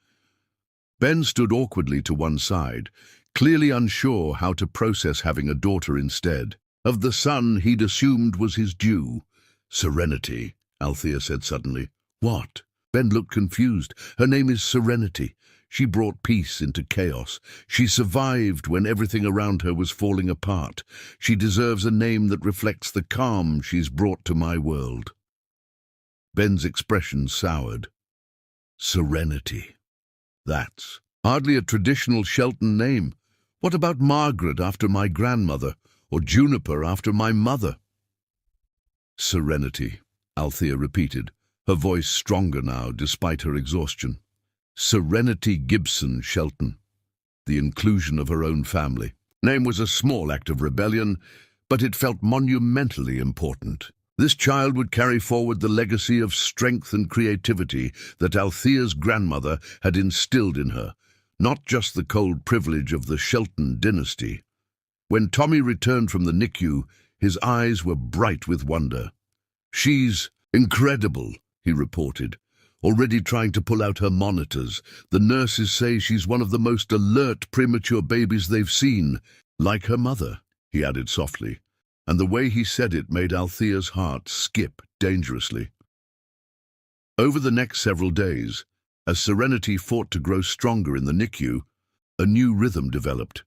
Speaker 1: Ben stood awkwardly to one side, clearly unsure how to process having a daughter instead of the son he'd assumed was his due. "Serenity," Althea said suddenly. "What?" Ben looked confused. "Her name is Serenity. She brought peace into chaos. She survived when everything around her was falling apart. She deserves a name that reflects the calm she's brought to my world." Ben's expression soured. "Serenity. That's hardly a traditional Shelton name. What about Margaret after my grandmother, or Juniper after my mother?" "Serenity," Althea repeated, her voice stronger now despite her exhaustion. "Serenity Gibson Shelton." The inclusion of her own family name was a small act of rebellion, but it felt monumentally important. This child would carry forward the legacy of strength and creativity that Althea's grandmother had instilled in her, not just the cold privilege of the Shelton dynasty. When Tommy returned from the NICU, his eyes were bright with wonder. "She's incredible," he reported, already trying to pull out her monitors. "The nurses say she's one of the most alert premature babies they've seen. Like her mother," he added softly, and the way he said it made Althea's heart skip dangerously. Over the next several days, as Serenity fought to grow stronger in the NICU, a new rhythm developed.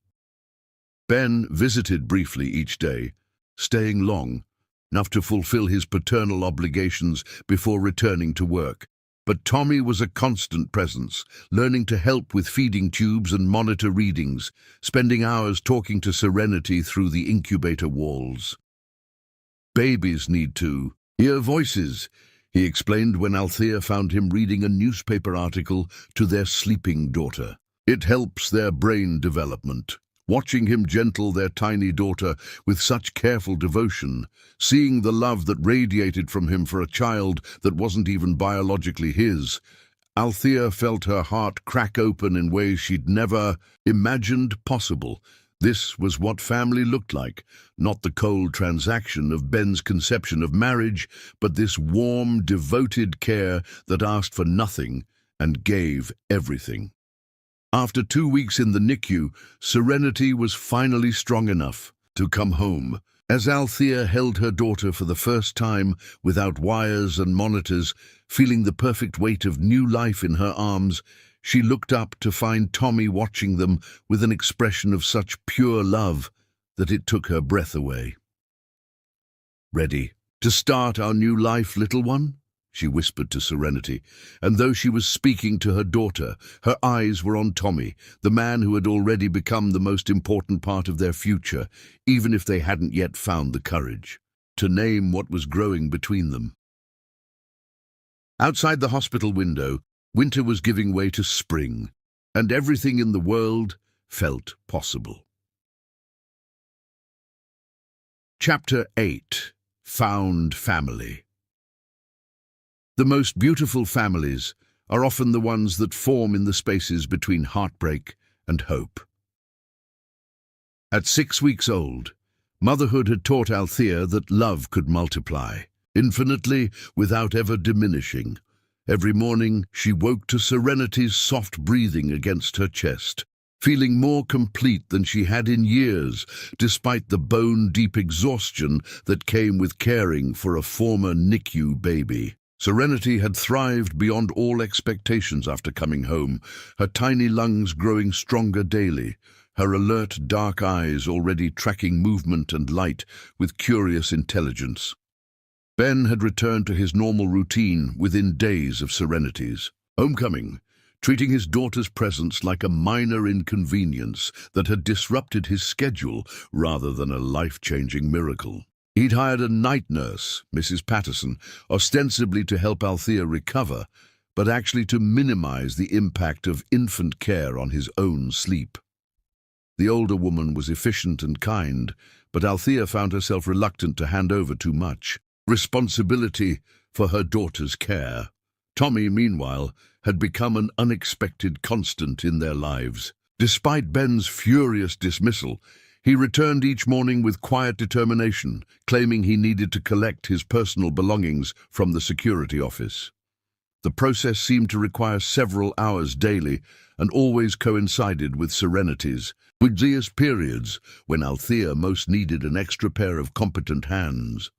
Speaker 1: Ben visited briefly each day, staying long, enough to fulfill his paternal obligations before returning to work. But Tommy was a constant presence, learning to help with feeding tubes and monitor readings, spending hours talking to Serenity through the incubator walls. "Babies need to hear voices," he explained when Althea found him reading a newspaper article to their sleeping daughter. "It helps their brain development." Watching him gentle their tiny daughter with such careful devotion, seeing the love that radiated from him for a child that wasn't even biologically his, Althea felt her heart crack open in ways she'd never imagined possible. This was what family looked like, not the cold transaction of Ben's conception of marriage, but this warm, devoted care that asked for nothing and gave everything. After 2 weeks in the NICU, Serenity was finally strong enough to come home, As Althea held her daughter for the first time without wires and monitors, feeling the perfect weight of new life in her arms, she looked up to find Tommy watching them with an expression of such pure love that it took her breath away. "Ready to start our new life, little one?" she whispered to Serenity, and though she was speaking to her daughter, her eyes were on Tommy, the man who had already become the most important part of their future, even if they hadn't yet found the courage to name what was growing between them. Outside the hospital window, winter was giving way to spring, and everything in the world felt possible. Chapter 8. Found Family. The most beautiful families are often the ones that form in the spaces between heartbreak and hope. At 6 weeks old, motherhood had taught Althea that love could multiply, infinitely without ever diminishing. Every morning she woke to Serenity's soft breathing against her chest, feeling more complete than she had in years, despite the bone-deep exhaustion that came with caring for a former NICU baby. Serenity had thrived beyond all expectations after coming home, her tiny lungs growing stronger daily, her alert dark eyes already tracking movement and light with curious intelligence. Ben had returned to his normal routine within days of Serenity's homecoming, treating his daughter's presence like a minor inconvenience that had disrupted his schedule rather than a life-changing miracle. He'd hired a night nurse, Mrs. Patterson, ostensibly to help Althea recover, but actually to minimize the impact of infant care on his own sleep. The older woman was efficient and kind, but Althea found herself reluctant to hand over too much responsibility for her daughter's care. Tommy, meanwhile, had become an unexpected constant in their lives. Despite Ben's furious dismissal, he returned each morning with quiet determination, claiming he needed to collect his personal belongings from the security office. The process seemed to require several hours daily and always coincided with Serenity's busiest periods when Althea most needed an extra pair of competent hands.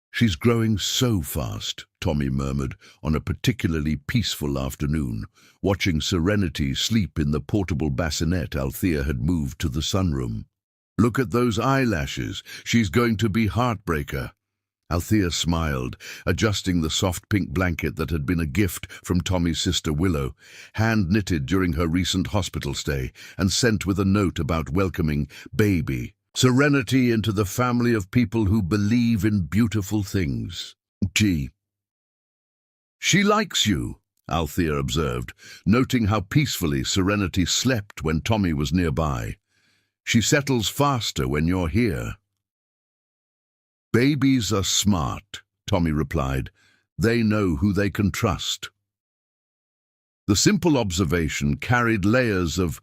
Speaker 1: "She's growing so fast," Tommy murmured on a particularly peaceful afternoon, watching Serenity sleep in the portable bassinet Althea had moved to the sunroom. "Look at those eyelashes. She's going to be heartbreaker." Althea smiled, adjusting the soft pink blanket that had been a gift from Tommy's sister Willow, hand-knitted during her recent hospital stay, and sent with a note about welcoming baby Serenity into the family of people who believe in beautiful things. "Gee. She likes you," Althea observed, noting how peacefully Serenity slept when Tommy was nearby. "She settles faster when you're here." "Babies are smart," Tommy replied. "They know who they can trust." The simple observation carried layers of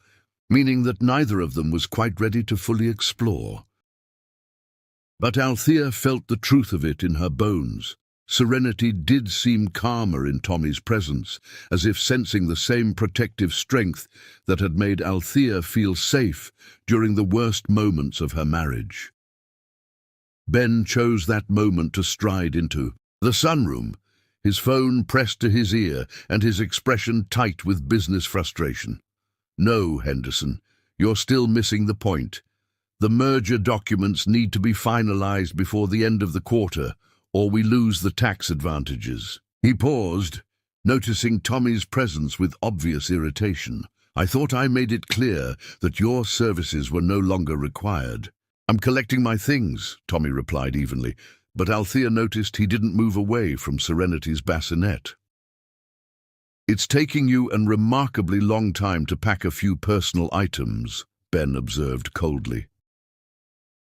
Speaker 1: meaning that neither of them was quite ready to fully explore. But Althea felt the truth of it in her bones. Serenity did seem calmer in Tommy's presence, as if sensing the same protective strength that had made Althea feel safe during the worst moments of her marriage. Ben chose that moment to stride into the sunroom, his phone pressed to his ear and his expression tight with business frustration. "No, Henderson, you're still missing the point. The merger documents need to be finalized before the end of the quarter, or we lose the tax advantages." He paused, noticing Tommy's presence with obvious irritation. "I thought I made it clear that your services were no longer required." "I'm collecting my things," Tommy replied evenly, but Althea noticed he didn't move away from Serenity's bassinet. "It's taking you a remarkably long time to pack a few personal items," Ben observed coldly.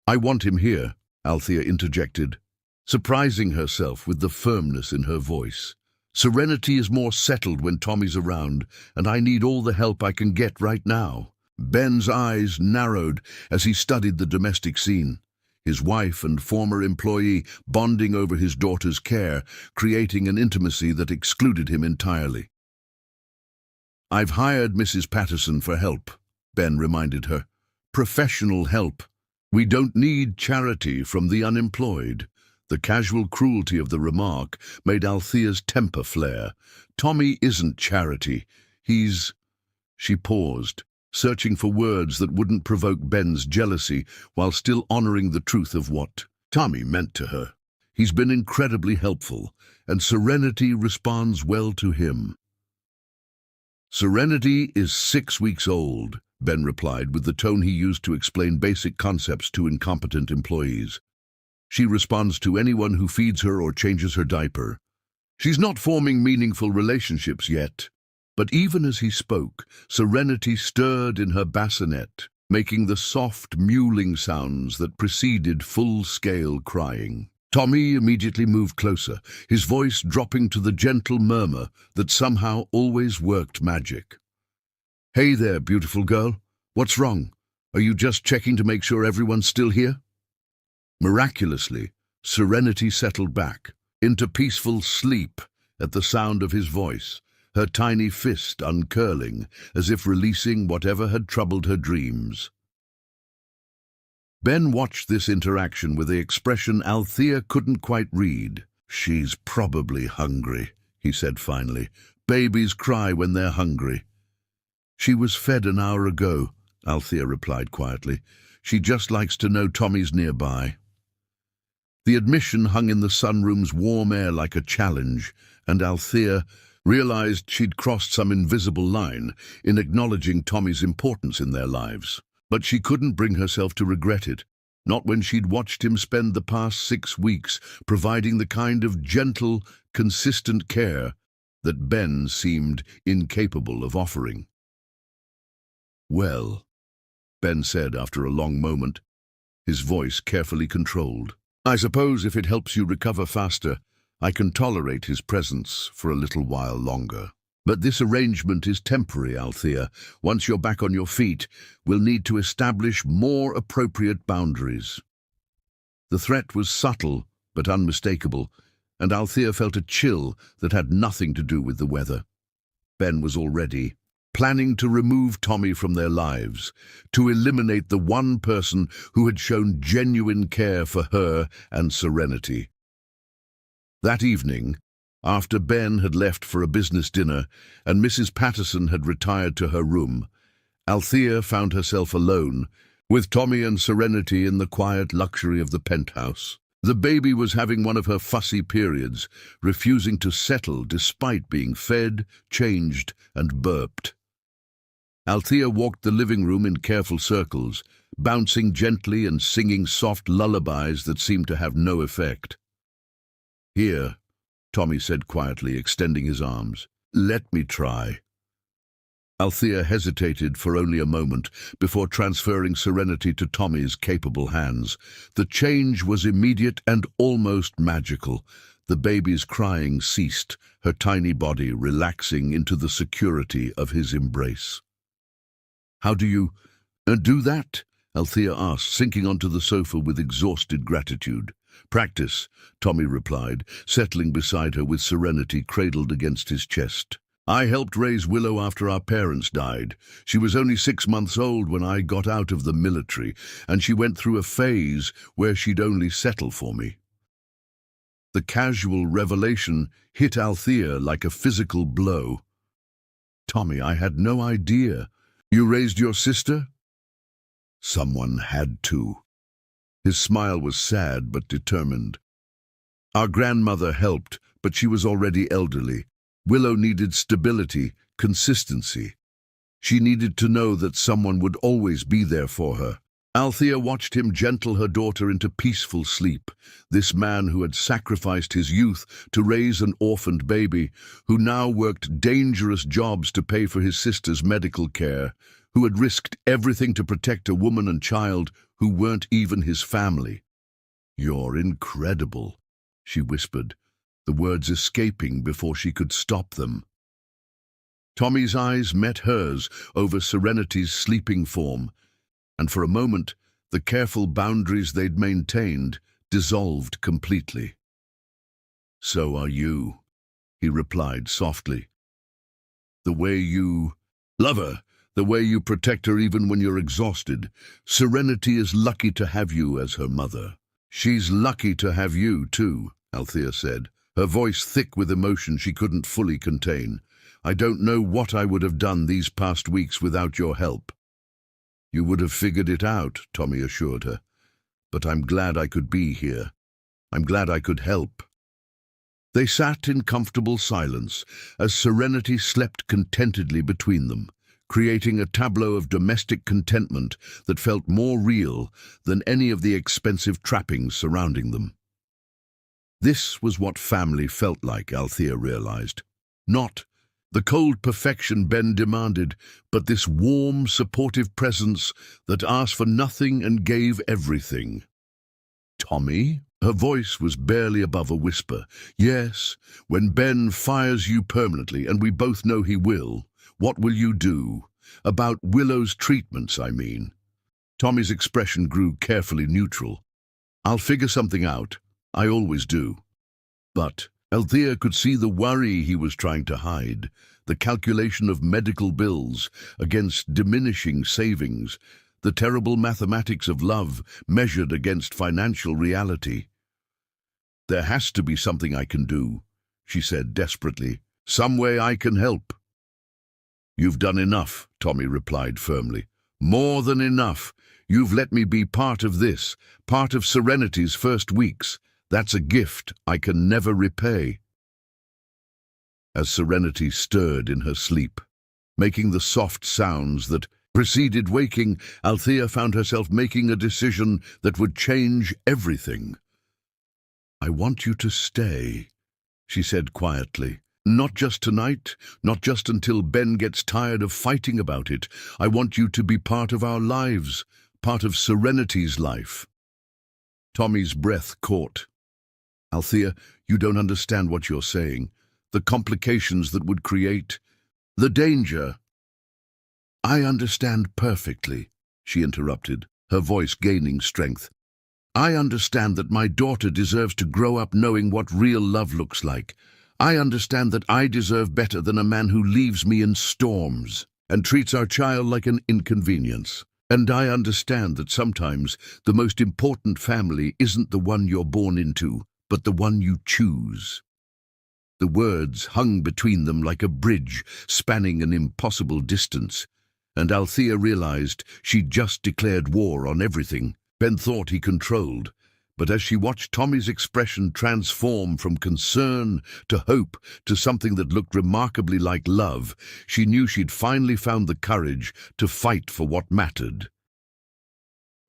Speaker 1: "I want him here," Althea interjected, surprising herself with the firmness in her voice. "Serenity is more settled when Tommy's around, and I need all the help I can get right now." Ben's eyes narrowed as he studied the domestic scene, his wife and former employee bonding over his daughter's care, creating an intimacy that excluded him entirely. "I've hired Mrs. Patterson for help," Ben reminded her. "Professional help. We don't need charity from the unemployed. The casual cruelty of the remark made Althea's temper flare. Tommy isn't charity. He's... She paused, searching for words that wouldn't provoke Ben's jealousy while still honoring the truth of what Tommy meant to her. He's been incredibly helpful, and Serenity responds well to him. Serenity is 6 weeks old, Ben replied with the tone he used to explain basic concepts to incompetent employees. She responds to anyone who feeds her or changes her diaper. She's not forming meaningful relationships yet. But even as he spoke, Serenity stirred in her bassinet, making the soft mewling sounds that preceded full-scale crying. Tommy immediately moved closer, his voice dropping to the gentle murmur that somehow always worked magic. "Hey there, beautiful girl. What's wrong? Are you just checking to make sure everyone's still here?" Miraculously, Serenity settled back into peaceful sleep at the sound of his voice, her tiny fist uncurling as if releasing whatever had troubled her dreams. Ben watched this interaction with the expression Althea couldn't quite read. "She's probably hungry," he said finally. "Babies cry when they're hungry." "She was fed an hour ago," Althea replied quietly. "She just likes to know Tommy's nearby." The admission hung in the sunroom's warm air like a challenge, and Althea realized she'd crossed some invisible line in acknowledging Tommy's importance in their lives. But she couldn't bring herself to regret it, not when she'd watched him spend the past 6 weeks providing the kind of gentle, consistent care that Ben seemed incapable of offering. "Well," Ben said after a long moment, his voice carefully controlled, "I suppose if it helps you recover faster, I can tolerate his presence for a little while longer. But this arrangement is temporary, Althea. Once you're back on your feet, we'll need to establish more appropriate boundaries." The threat was subtle but unmistakable, and Althea felt a chill that had nothing to do with the weather. Ben was already planning to remove Tommy from their lives, to eliminate the one person who had shown genuine care for her and Serenity. That evening, after Ben had left for a business dinner and Mrs. Patterson had retired to her room, Althea found herself alone, with Tommy and Serenity in the quiet luxury of the penthouse. The baby was having one of her fussy periods, refusing to settle despite being fed, changed, and burped. Althea walked the living room in careful circles, bouncing gently and singing soft lullabies that seemed to have no effect. "Here," Tommy said quietly, extending his arms. "Let me try." Althea hesitated for only a moment before transferring Serenity to Tommy's capable hands. The change was immediate and almost magical. The baby's crying ceased, her tiny body relaxing into the security of his embrace. "How do you do that?" Althea asked, sinking onto the sofa with exhausted gratitude. "Practice," Tommy replied, settling beside her with Serenity cradled against his chest. "I helped raise Willow after our parents died. She was only 6 months old when I got out of the military, and she went through a phase where she'd only settle for me." The casual revelation hit Althea like a physical blow. "Tommy, I had no idea. You raised your sister?" "Someone had to." His smile was sad but determined. "Our grandmother helped, but she was already elderly. Willow needed stability, consistency. She needed to know that someone would always be there for her." Althea watched him gentle her daughter into peaceful sleep, this man who had sacrificed his youth to raise an orphaned baby, who now worked dangerous jobs to pay for his sister's medical care, who had risked everything to protect a woman and child who weren't even his family. "You're incredible," she whispered, the words escaping before she could stop them. Tommy's eyes met hers over Serenity's sleeping form, and for a moment, the careful boundaries they'd maintained dissolved completely. "So are you," he replied softly. "The way you love her, the way you protect her even when you're exhausted. Serenity is lucky to have you as her mother." "She's lucky to have you, too," Althea said, her voice thick with emotion she couldn't fully contain. "I don't know what I would have done these past weeks without your help." "You would have figured it out," Tommy assured her. "But I'm glad I could be here. I'm glad I could help." They sat in comfortable silence as Serenity slept contentedly between them, creating a tableau of domestic contentment that felt more real than any of the expensive trappings surrounding them. This was what family felt like, Althea realized. Not the cold perfection Ben demanded, but this warm, supportive presence that asked for nothing and gave everything. "Tommy?" Her voice was barely above a whisper. "Yes, when Ben fires you permanently, and we both know he will, what will you do? About Willow's treatments, I mean." Tommy's expression grew carefully neutral. "I'll figure something out. I always do." But Althea could see the worry he was trying to hide, the calculation of medical bills against diminishing savings, the terrible mathematics of love measured against financial reality. "There has to be something I can do," she said desperately. "Some way I can help." "You've done enough," Tommy replied firmly. "More than enough. You've let me be part of this, part of Serenity's first weeks. That's a gift I can never repay." As Serenity stirred in her sleep, making the soft sounds that preceded waking, Althea found herself making a decision that would change everything. "I want you to stay," she said quietly. "Not just tonight, not just until Ben gets tired of fighting about it. I want you to be part of our lives, part of Serenity's life." Tommy's breath caught. "Althea, you don't understand what you're saying. The complications that would create, the danger." "I understand perfectly," she interrupted, her voice gaining strength. "I understand that my daughter deserves to grow up knowing what real love looks like. I understand that I deserve better than a man who leaves me in storms and treats our child like an inconvenience. And I understand that sometimes the most important family isn't the one you're born into, but the one you choose." The words hung between them like a bridge spanning an impossible distance, and Althea realized she'd just declared war on everything Ben thought he controlled. But as she watched Tommy's expression transform from concern to hope to something that looked remarkably like love, she knew she'd finally found the courage to fight for what mattered.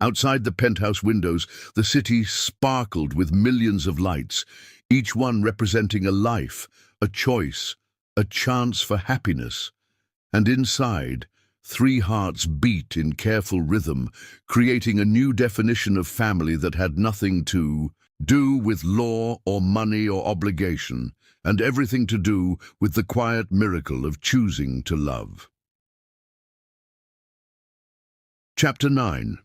Speaker 1: Outside the penthouse windows, the city sparkled with millions of lights, each one representing a life, a choice, a chance for happiness. And inside, 3 hearts beat in careful rhythm, creating a new definition of family that had nothing to do with law or money or obligation, and everything to do with the quiet miracle of choosing to love. Chapter 9.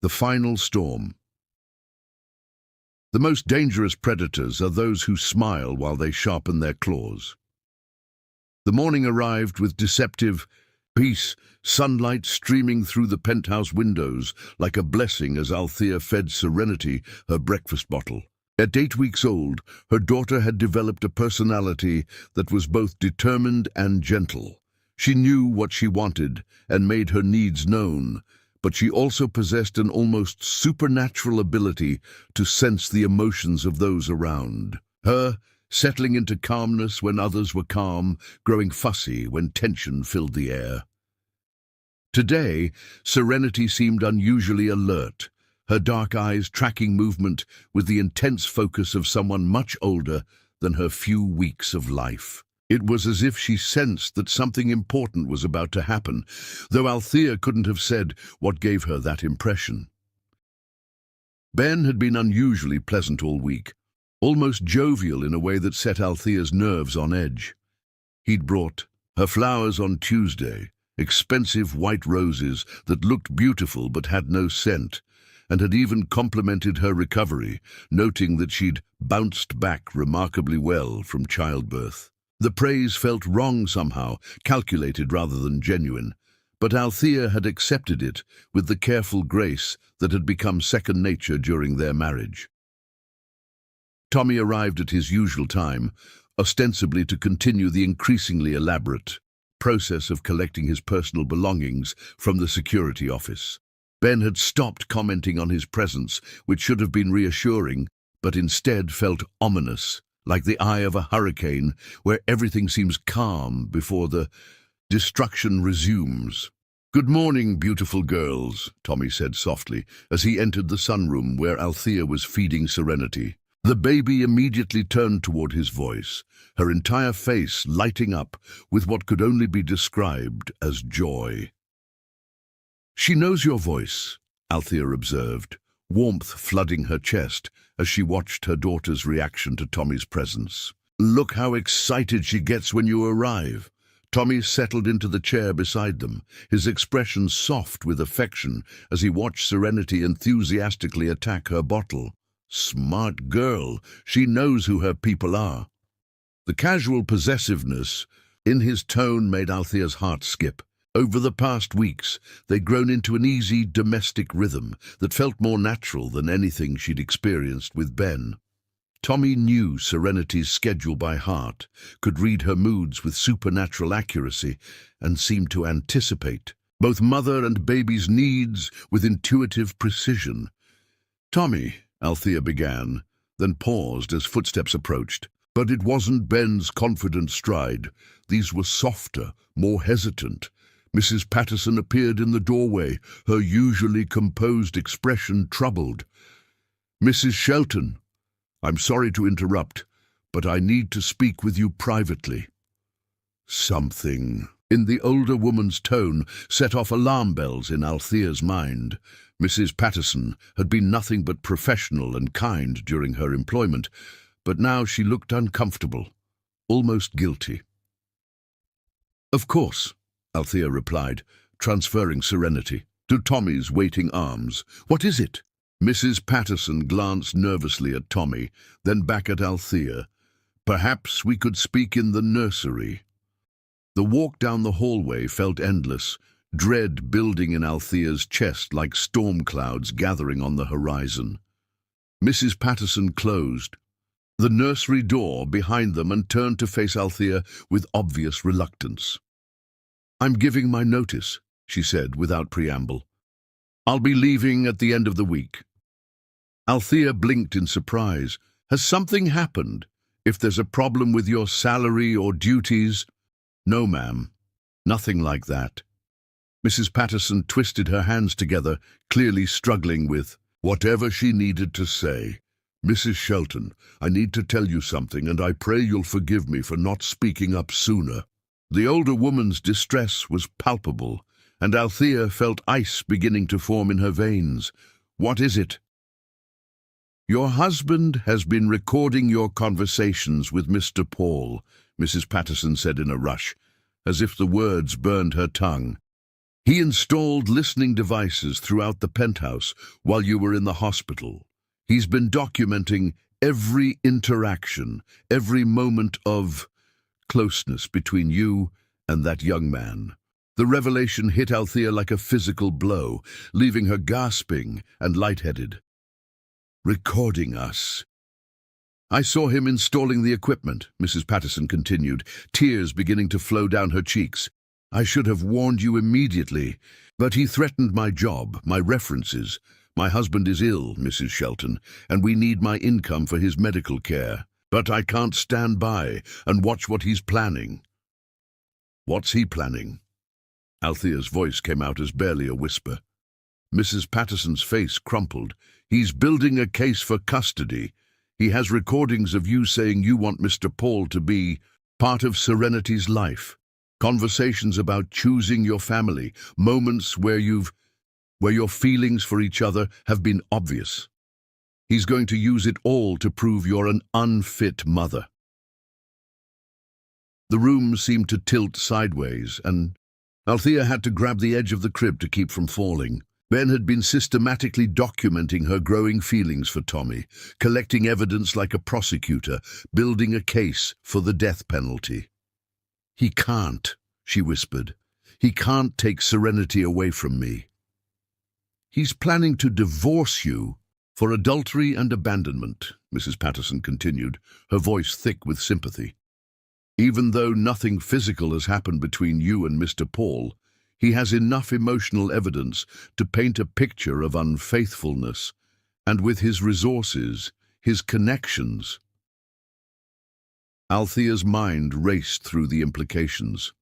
Speaker 1: The Final Storm. The most dangerous predators are those who smile while they sharpen their claws. The morning arrived with deceptive peace, sunlight streaming through the penthouse windows like a blessing as Althea fed Serenity her breakfast bottle. At 8 weeks old, her daughter had developed a personality that was both determined and gentle. She knew what she wanted and made her needs known, but she also possessed an almost supernatural ability to sense the emotions of those around. Her settling into calmness when others were calm, growing fussy when tension filled the air. Today, Serenity seemed unusually alert, her dark eyes tracking movement with the intense focus of someone much older than her few weeks of life. It was as if she sensed that something important was about to happen, though Althea couldn't have said what gave her that impression. Ben had been unusually pleasant all week, almost jovial in a way that set Althea's nerves on edge. He'd brought her flowers on Tuesday, expensive white roses that looked beautiful but had no scent, and had even complimented her recovery, noting that she'd bounced back remarkably well from childbirth. The praise felt wrong somehow, calculated rather than genuine, but Althea had accepted it with the careful grace that had become second nature during their marriage. Tommy arrived at his usual time, ostensibly to continue the increasingly elaborate process of collecting his personal belongings from the security office. Ben had stopped commenting on his presence, which should have been reassuring, but instead felt ominous, like the eye of a hurricane where everything seems calm before the destruction resumes. "Good morning, beautiful girls," Tommy said softly as he entered the sunroom where Althea was feeding Serenity. The baby immediately turned toward his voice, her entire face lighting up with what could only be described as joy. "She knows your voice," Althea observed, warmth flooding her chest as she watched her daughter's reaction to Tommy's presence. "Look how excited she gets when you arrive." Tommy settled into the chair beside them, his expression soft with affection as he watched Serenity enthusiastically attack her bottle. Smart girl, she knows who her people are. The casual possessiveness in his tone made Althea's heart skip. Over the past weeks, they'd grown into an easy domestic rhythm that felt more natural than anything she'd experienced with Ben. Tommy knew Serenity's schedule by heart, could read her moods with supernatural accuracy, and seemed to anticipate both mother and baby's needs with intuitive precision. "Tommy," Althea began, then paused as footsteps approached. But it wasn't Ben's confident stride. These were softer, more hesitant. Mrs. Patterson appeared in the doorway, her usually composed expression troubled. "Mrs. Shelton, I'm sorry to interrupt, but I need to speak with you privately." Something in the older woman's tone set off alarm bells in Althea's mind. Mrs. Patterson had been nothing but professional and kind during her employment, but now she looked uncomfortable, almost guilty. "Of course," Althea replied, transferring Serenity to Tommy's waiting arms. "What is it?" Mrs. Patterson glanced nervously at Tommy, then back at Althea. "Perhaps we could speak in the nursery." The walk down the hallway felt endless, dread building in Althea's chest like storm clouds gathering on the horizon. Mrs. Patterson closed the nursery door behind them and turned to face Althea with obvious reluctance. "I'm giving my notice," she said without preamble. "I'll be leaving at the end of the week." Althea blinked in surprise. "Has something happened? If there's a problem with your salary or duties—" "No, ma'am. Nothing like that." Mrs. Patterson twisted her hands together, clearly struggling with whatever she needed to say. "Mrs. Shelton, I need to tell you something, and I pray you'll forgive me for not speaking up sooner." The older woman's distress was palpable, and Althea felt ice beginning to form in her veins. "What is it?" "Your husband has been recording your conversations with Mr. Paul," Mrs. Patterson said in a rush, as if the words burned her tongue. "He installed listening devices throughout the penthouse while you were in the hospital. He's been documenting every interaction, every moment of closeness between you and that young man." The revelation hit Althea like a physical blow, leaving her gasping and lightheaded. "Recording us." "I saw him installing the equipment," Mrs. Patterson continued, tears beginning to flow down her cheeks. "I should have warned you immediately, but he threatened my job, my references. My husband is ill, Mrs. Shelton, and we need my income for his medical care. But I can't stand by and watch what he's planning." "What's he planning?" Althea's voice came out as barely a whisper. Mrs. Patterson's face crumpled. "He's building a case for custody. He has recordings of you saying you want Mr. Paul to be part of Serenity's life. Conversations about choosing your family, moments where your feelings for each other have been obvious. He's going to use it all to prove you're an unfit mother." The room seemed to tilt sideways, and Althea had to grab the edge of the crib to keep from falling. Ben had been systematically documenting her growing feelings for Tommy, collecting evidence like a prosecutor, building a case for the death penalty. "He can't," she whispered. He can't take Serenity away from me. He's planning to divorce you for adultery and abandonment, Mrs. Patterson continued, her voice thick with sympathy. Even though nothing physical has happened between you and Mr. Paul, he has enough emotional evidence to paint a picture of unfaithfulness, and with his resources, his connections. Althea's mind raced through the implications.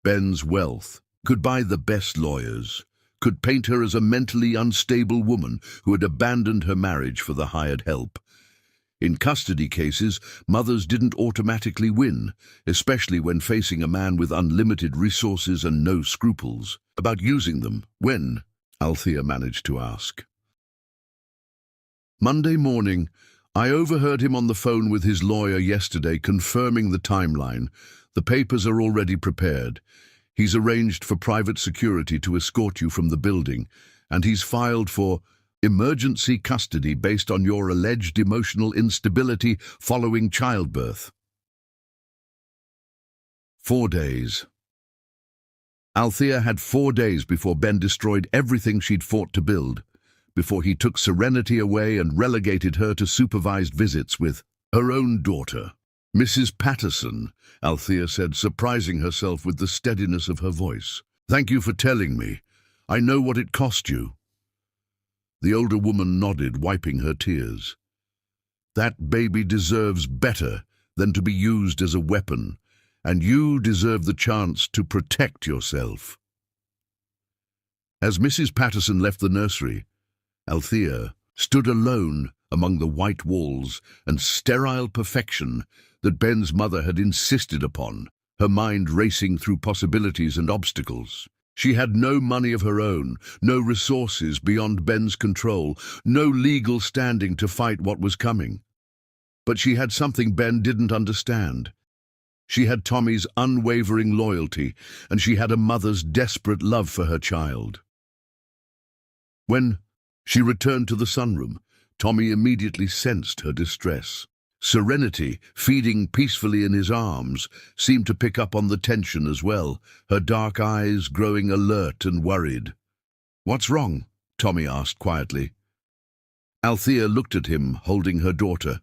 Speaker 1: Ben's wealth could buy the best lawyers, could paint her as a mentally unstable woman who had abandoned her marriage for the hired help. In custody cases, mothers didn't automatically win, especially when facing a man with unlimited resources and no scruples. About using them, when? Althea managed to ask. Monday morning, I overheard him on the phone with his lawyer yesterday confirming the timeline. The papers are already prepared. He's arranged for private security to escort you from the building, and he's filed for emergency custody based on your alleged emotional instability following childbirth. 4 days. Althea had 4 days before Ben destroyed everything she'd fought to build, before he took Serenity away and relegated her to supervised visits with her own daughter. Mrs. Patterson, Althea said, surprising herself with the steadiness of her voice. Thank you for telling me. I know what it cost you. The older woman nodded, wiping her tears. That baby deserves better than to be used as a weapon, and you deserve the chance to protect yourself. As Mrs. Patterson left the nursery, Althea stood alone among the white walls and sterile perfection that Ben's mother had insisted upon, her mind racing through possibilities and obstacles. She had no money of her own, no resources beyond Ben's control, no legal standing to fight what was coming. But she had something Ben didn't understand. She had Tommy's unwavering loyalty, and she had a mother's desperate love for her child. When she returned to the sunroom, Tommy immediately sensed her distress. Serenity, feeding peacefully in his arms, seemed to pick up on the tension as well, her dark eyes growing alert and worried. "What's wrong?" Tommy asked quietly. Althea looked at him, holding her daughter.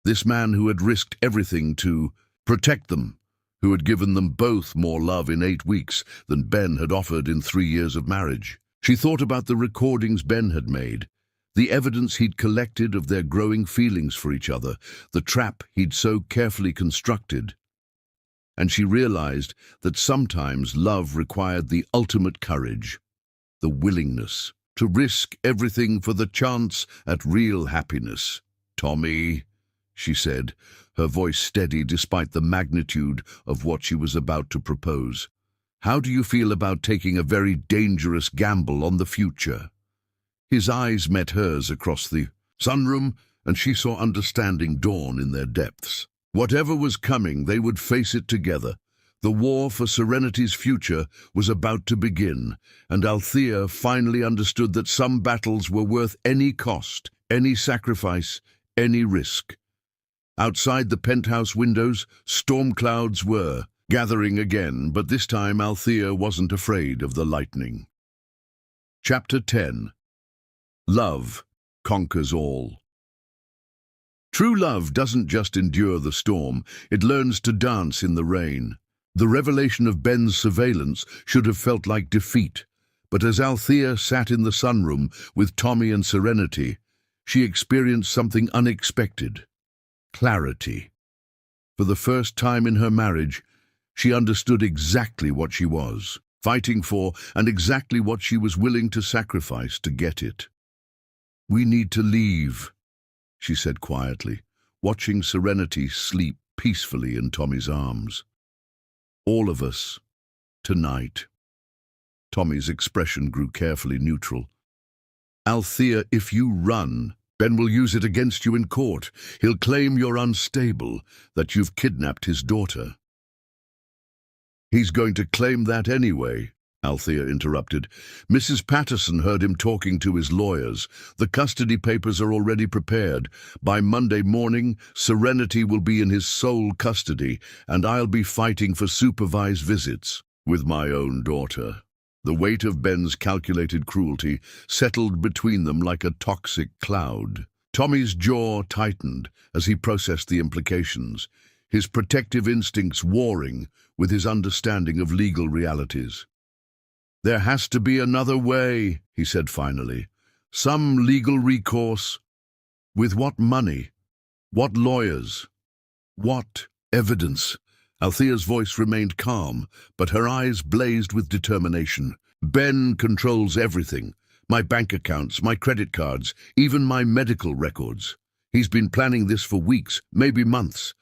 Speaker 1: This man who had risked everything to protect them, who had given them both more love in 8 weeks than Ben had offered in 3 years of marriage. She thought about the recordings Ben had made, the evidence he'd collected of their growing feelings for each other, the trap he'd so carefully constructed. And she realized that sometimes love required the ultimate courage, the willingness to risk everything for the chance at real happiness. "Tommy," she said, her voice steady despite the magnitude of what she was about to propose. "How do you feel about taking a very dangerous gamble on the future?" His eyes met hers across the sunroom, and she saw understanding dawn in their depths. Whatever was coming, they would face it together. The war for Serenity's future was about to begin, and Althea finally understood that some battles were worth any cost, any sacrifice, any risk. Outside the penthouse windows, storm clouds were gathering again, but this time Althea wasn't afraid of the lightning. Chapter 10. Love conquers all. True love doesn't just endure the storm, it learns to dance in the rain. The revelation of Ben's surveillance should have felt like defeat, but as Althea sat in the sunroom with Tommy and Serenity, she experienced something unexpected: clarity. For the first time in her marriage, she understood exactly what she was fighting for and exactly what she was willing to sacrifice to get it. "We need to leave," she said quietly, watching Serenity sleep peacefully in Tommy's arms. "All of us, tonight." Tommy's expression grew carefully neutral. "Althea, if you run, Ben will use it against you in court. He'll claim you're unstable, that you've kidnapped his daughter." "He's going to claim that anyway," Althea interrupted. "Mrs. Patterson heard him talking to his lawyers. The custody papers are already prepared. By Monday morning, Serenity will be in his sole custody, and I'll be fighting for supervised visits. with my own daughter. The weight of Ben's calculated cruelty settled between them like a toxic cloud. Tommy's jaw tightened as he processed the implications, his protective instincts warring with his understanding of legal realities. "There has to be another way," he said finally. "Some legal recourse. With what money? What lawyers? What evidence?" Althea's voice remained calm, but her eyes blazed with determination. "Ben controls everything. My bank accounts, my credit cards, even my medical records. He's been planning this for weeks, maybe months.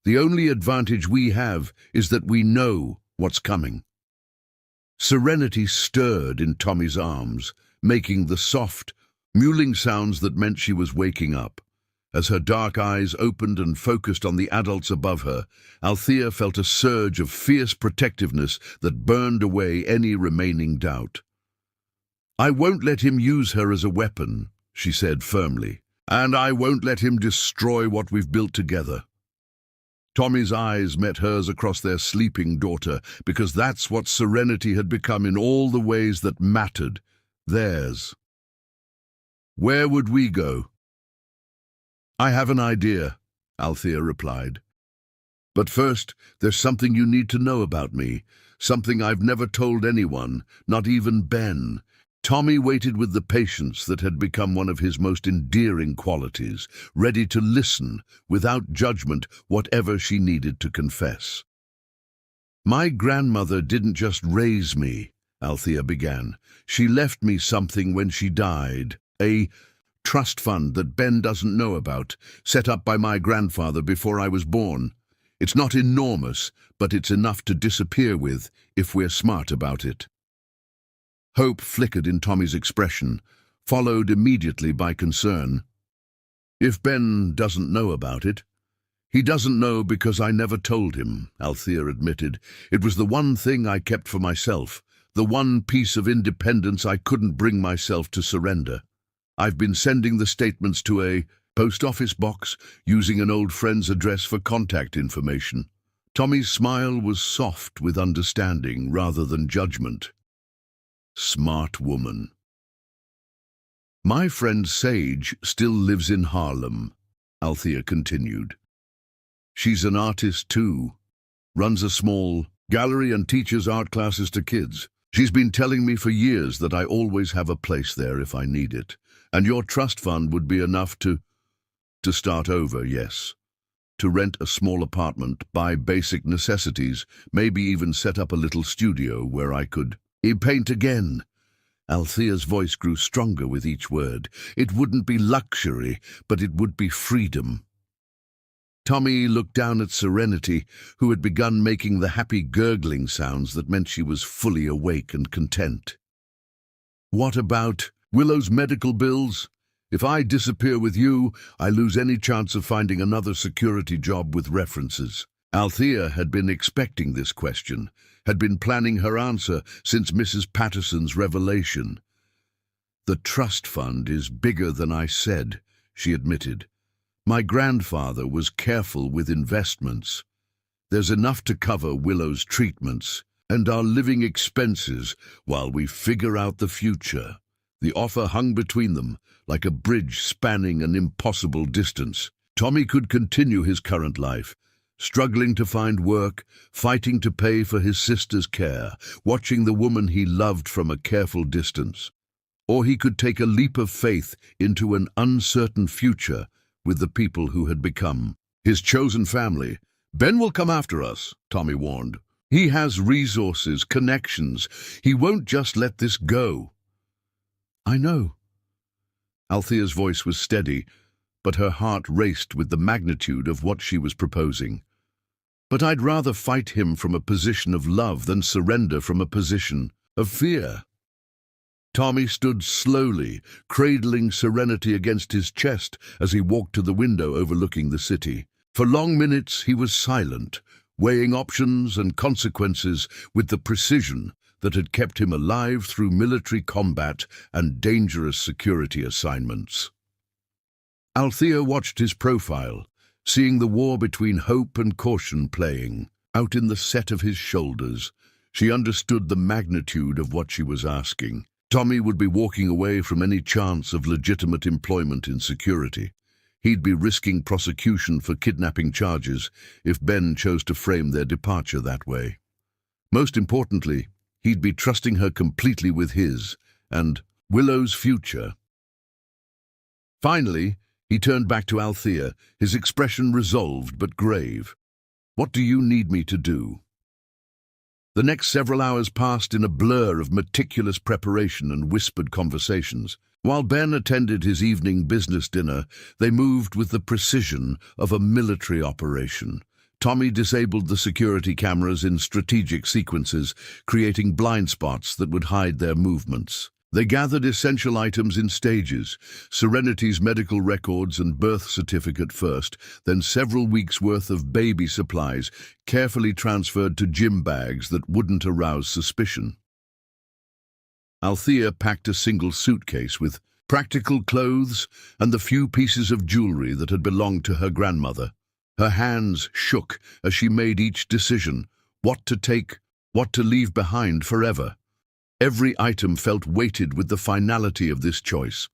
Speaker 1: The only advantage we have is that we know what's coming." Serenity stirred in Tommy's arms, making the soft, mewling sounds that meant she was waking up. As her dark eyes opened and focused on the adults above her, Althea felt a surge of fierce protectiveness that burned away any remaining doubt. "I won't let him use her as a weapon," she said firmly, "and I won't let him destroy what we've built together." Tommy's eyes met hers across their sleeping daughter, because that's what Serenity had become in all the ways that mattered, theirs. "Where would we go?" "I have an idea," Althea replied. "But first, there's something you need to know about me, something I've never told anyone, not even Ben." Tommy waited with the patience that had become one of his most endearing qualities, ready to listen, without judgment, whatever she needed to confess. "My grandmother didn't just raise me," Althea began. "She left me something when she died, a trust fund that Ben doesn't know about, set up by my grandfather before I was born. It's not enormous, but it's enough to disappear with if we're smart about it." Hope flickered in Tommy's expression, followed immediately by concern. "If Ben doesn't know about it?" "He doesn't know because I never told him," Althea admitted. "It was the one thing I kept for myself, the one piece of independence I couldn't bring myself to surrender. I've been sending the statements to a post office box, using an old friend's address for contact information." Tommy's smile was soft with understanding rather than judgment. "Smart woman." "My friend Sage still lives in Harlem," Althea continued. "She's an artist too, runs a small gallery and teaches art classes to kids. She's been telling me for years that I always have a place there if I need it. And your trust fund would be enough to start over, yes. To rent a small apartment, buy basic necessities, maybe even set up a little studio where I could paint again." Althea's voice grew stronger with each word. "It wouldn't be luxury, but it would be freedom." Tommy looked down at Serenity, who had begun making the happy gurgling sounds that meant she was fully awake and content. "What about Willow's medical bills? If I disappear with you, I lose any chance of finding another security job with references." Althea had been expecting this question, had been planning her answer since Mrs. Patterson's revelation. "The trust fund is bigger than I said," she admitted. "My grandfather was careful with investments. There's enough to cover Willow's treatments and our living expenses while we figure out the future." The offer hung between them, like a bridge spanning an impossible distance. Tommy could continue his current life, struggling to find work, fighting to pay for his sister's care, watching the woman he loved from a careful distance. Or he could take a leap of faith into an uncertain future with the people who had become his chosen family. "Ben will come after us," Tommy warned. "He has resources, connections. He won't just let this go." "I know." Althea's voice was steady, but her heart raced with the magnitude of what she was proposing. "But I'd rather fight him from a position of love than surrender from a position of fear." Tommy stood slowly, cradling Serenity against his chest as he walked to the window overlooking the city. For long minutes he was silent, weighing options and consequences with the precision that had kept him alive through military combat and dangerous security assignments. Althea watched his profile, seeing the war between hope and caution playing out in the set of his shoulders. She understood the magnitude of what she was asking. Tommy would be walking away from any chance of legitimate employment in security. He'd be risking prosecution for kidnapping charges if Ben chose to frame their departure that way. Most importantly, he'd be trusting her completely with his and Willow's future. Finally, he turned back to Althea, his expression resolved but grave. "What do you need me to do?" The next several hours passed in a blur of meticulous preparation and whispered conversations. While Ben attended his evening business dinner, they moved with the precision of a military operation. Tommy disabled the security cameras in strategic sequences, creating blind spots that would hide their movements. They gathered essential items in stages, Serenity's medical records and birth certificate first, then several weeks' worth of baby supplies, carefully transferred to gym bags that wouldn't arouse suspicion. Althea packed a single suitcase with practical clothes and the few pieces of jewelry that had belonged to her grandmother. Her hands shook as she made each decision, what to take, what to leave behind forever. Every item felt weighted with the finality of this choice.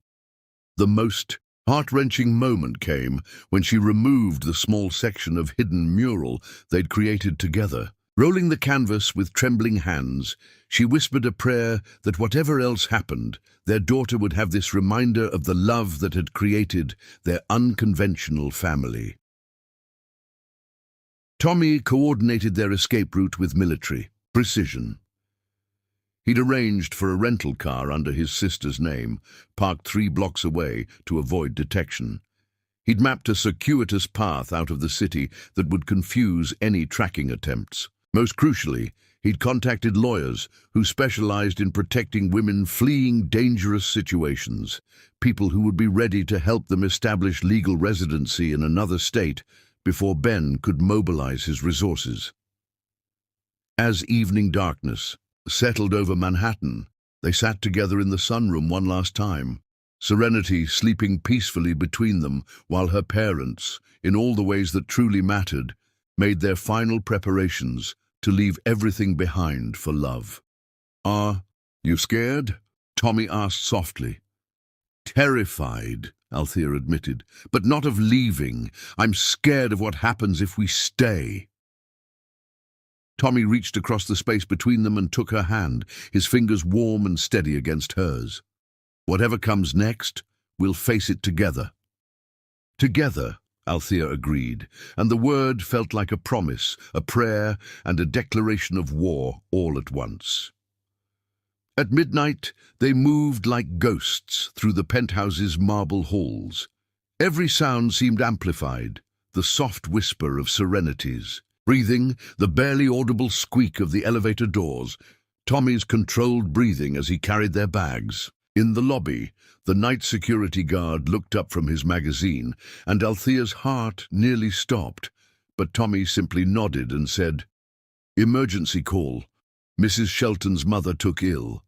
Speaker 1: The most heart-wrenching moment came when she removed the small section of hidden mural they'd created together. Rolling the canvas with trembling hands, she whispered a prayer that whatever else happened, their daughter would have this reminder of the love that had created their unconventional family. Tommy coordinated their escape route with military precision. He'd arranged for a rental car under his sister's name, parked 3 blocks away to avoid detection. He'd mapped a circuitous path out of the city that would confuse any tracking attempts. Most crucially, he'd contacted lawyers who specialized in protecting women fleeing dangerous situations, people who would be ready to help them establish legal residency in another state before Ben could mobilize his resources. As evening darkness settled over Manhattan, they sat together in the sunroom one last time, Serenity sleeping peacefully between them while her parents, in all the ways that truly mattered, made their final preparations to leave everything behind for love. "Are you scared?" Tommy asked softly. "Terrified," Althea admitted, "but not of leaving. I'm scared of what happens if we stay." Tommy reached across the space between them and took her hand, his fingers warm and steady against hers. "Whatever comes next, we'll face it together." "Together," Althea agreed, and the word felt like a promise, a prayer, and a declaration of war all at once. At midnight, they moved like ghosts through the penthouse's marble halls. Every sound seemed amplified, the soft whisper of Serenity's breathing, the barely audible squeak of the elevator doors, Tommy's controlled breathing as he carried their bags. In the lobby, the night security guard looked up from his magazine, and Althea's heart nearly stopped, but Tommy simply nodded and said, "Emergency call. Mrs. Shelton's mother took ill."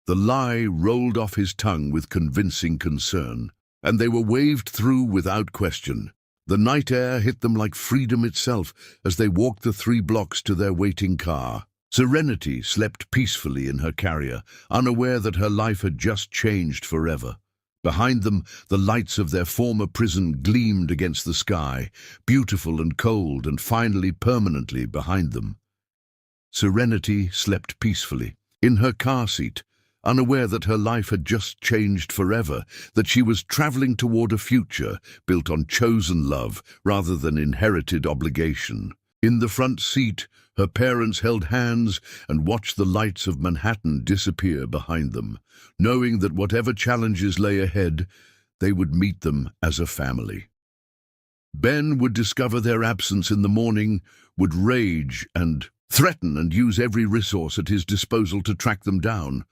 Speaker 1: The lie rolled off his tongue with convincing concern, and they were waved through without question. The night air hit them like freedom itself as they walked the 3 blocks to their waiting car. Serenity slept peacefully in her carrier, unaware that her life had just changed forever. Behind them, the lights of their former prison gleamed against the sky, beautiful and cold and finally permanently behind them. Serenity slept peacefully, in her car seat, unaware that her life had just changed forever, that she was traveling toward a future built on chosen love rather than inherited obligation. In the front seat, her parents held hands and watched the lights of Manhattan disappear behind them, knowing that whatever challenges lay ahead, they would meet them as a family. Ben would discover their absence in the morning, would rage and threaten and use every resource at his disposal to track them down.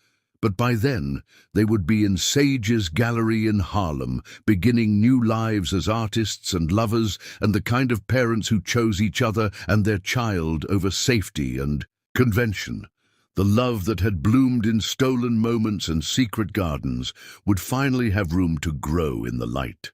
Speaker 1: But by then, they would be in Sage's gallery in Harlem, beginning new lives as artists and lovers and the kind of parents who chose each other and their child over safety and convention. The love that had bloomed in stolen moments and secret gardens would finally have room to grow in the light.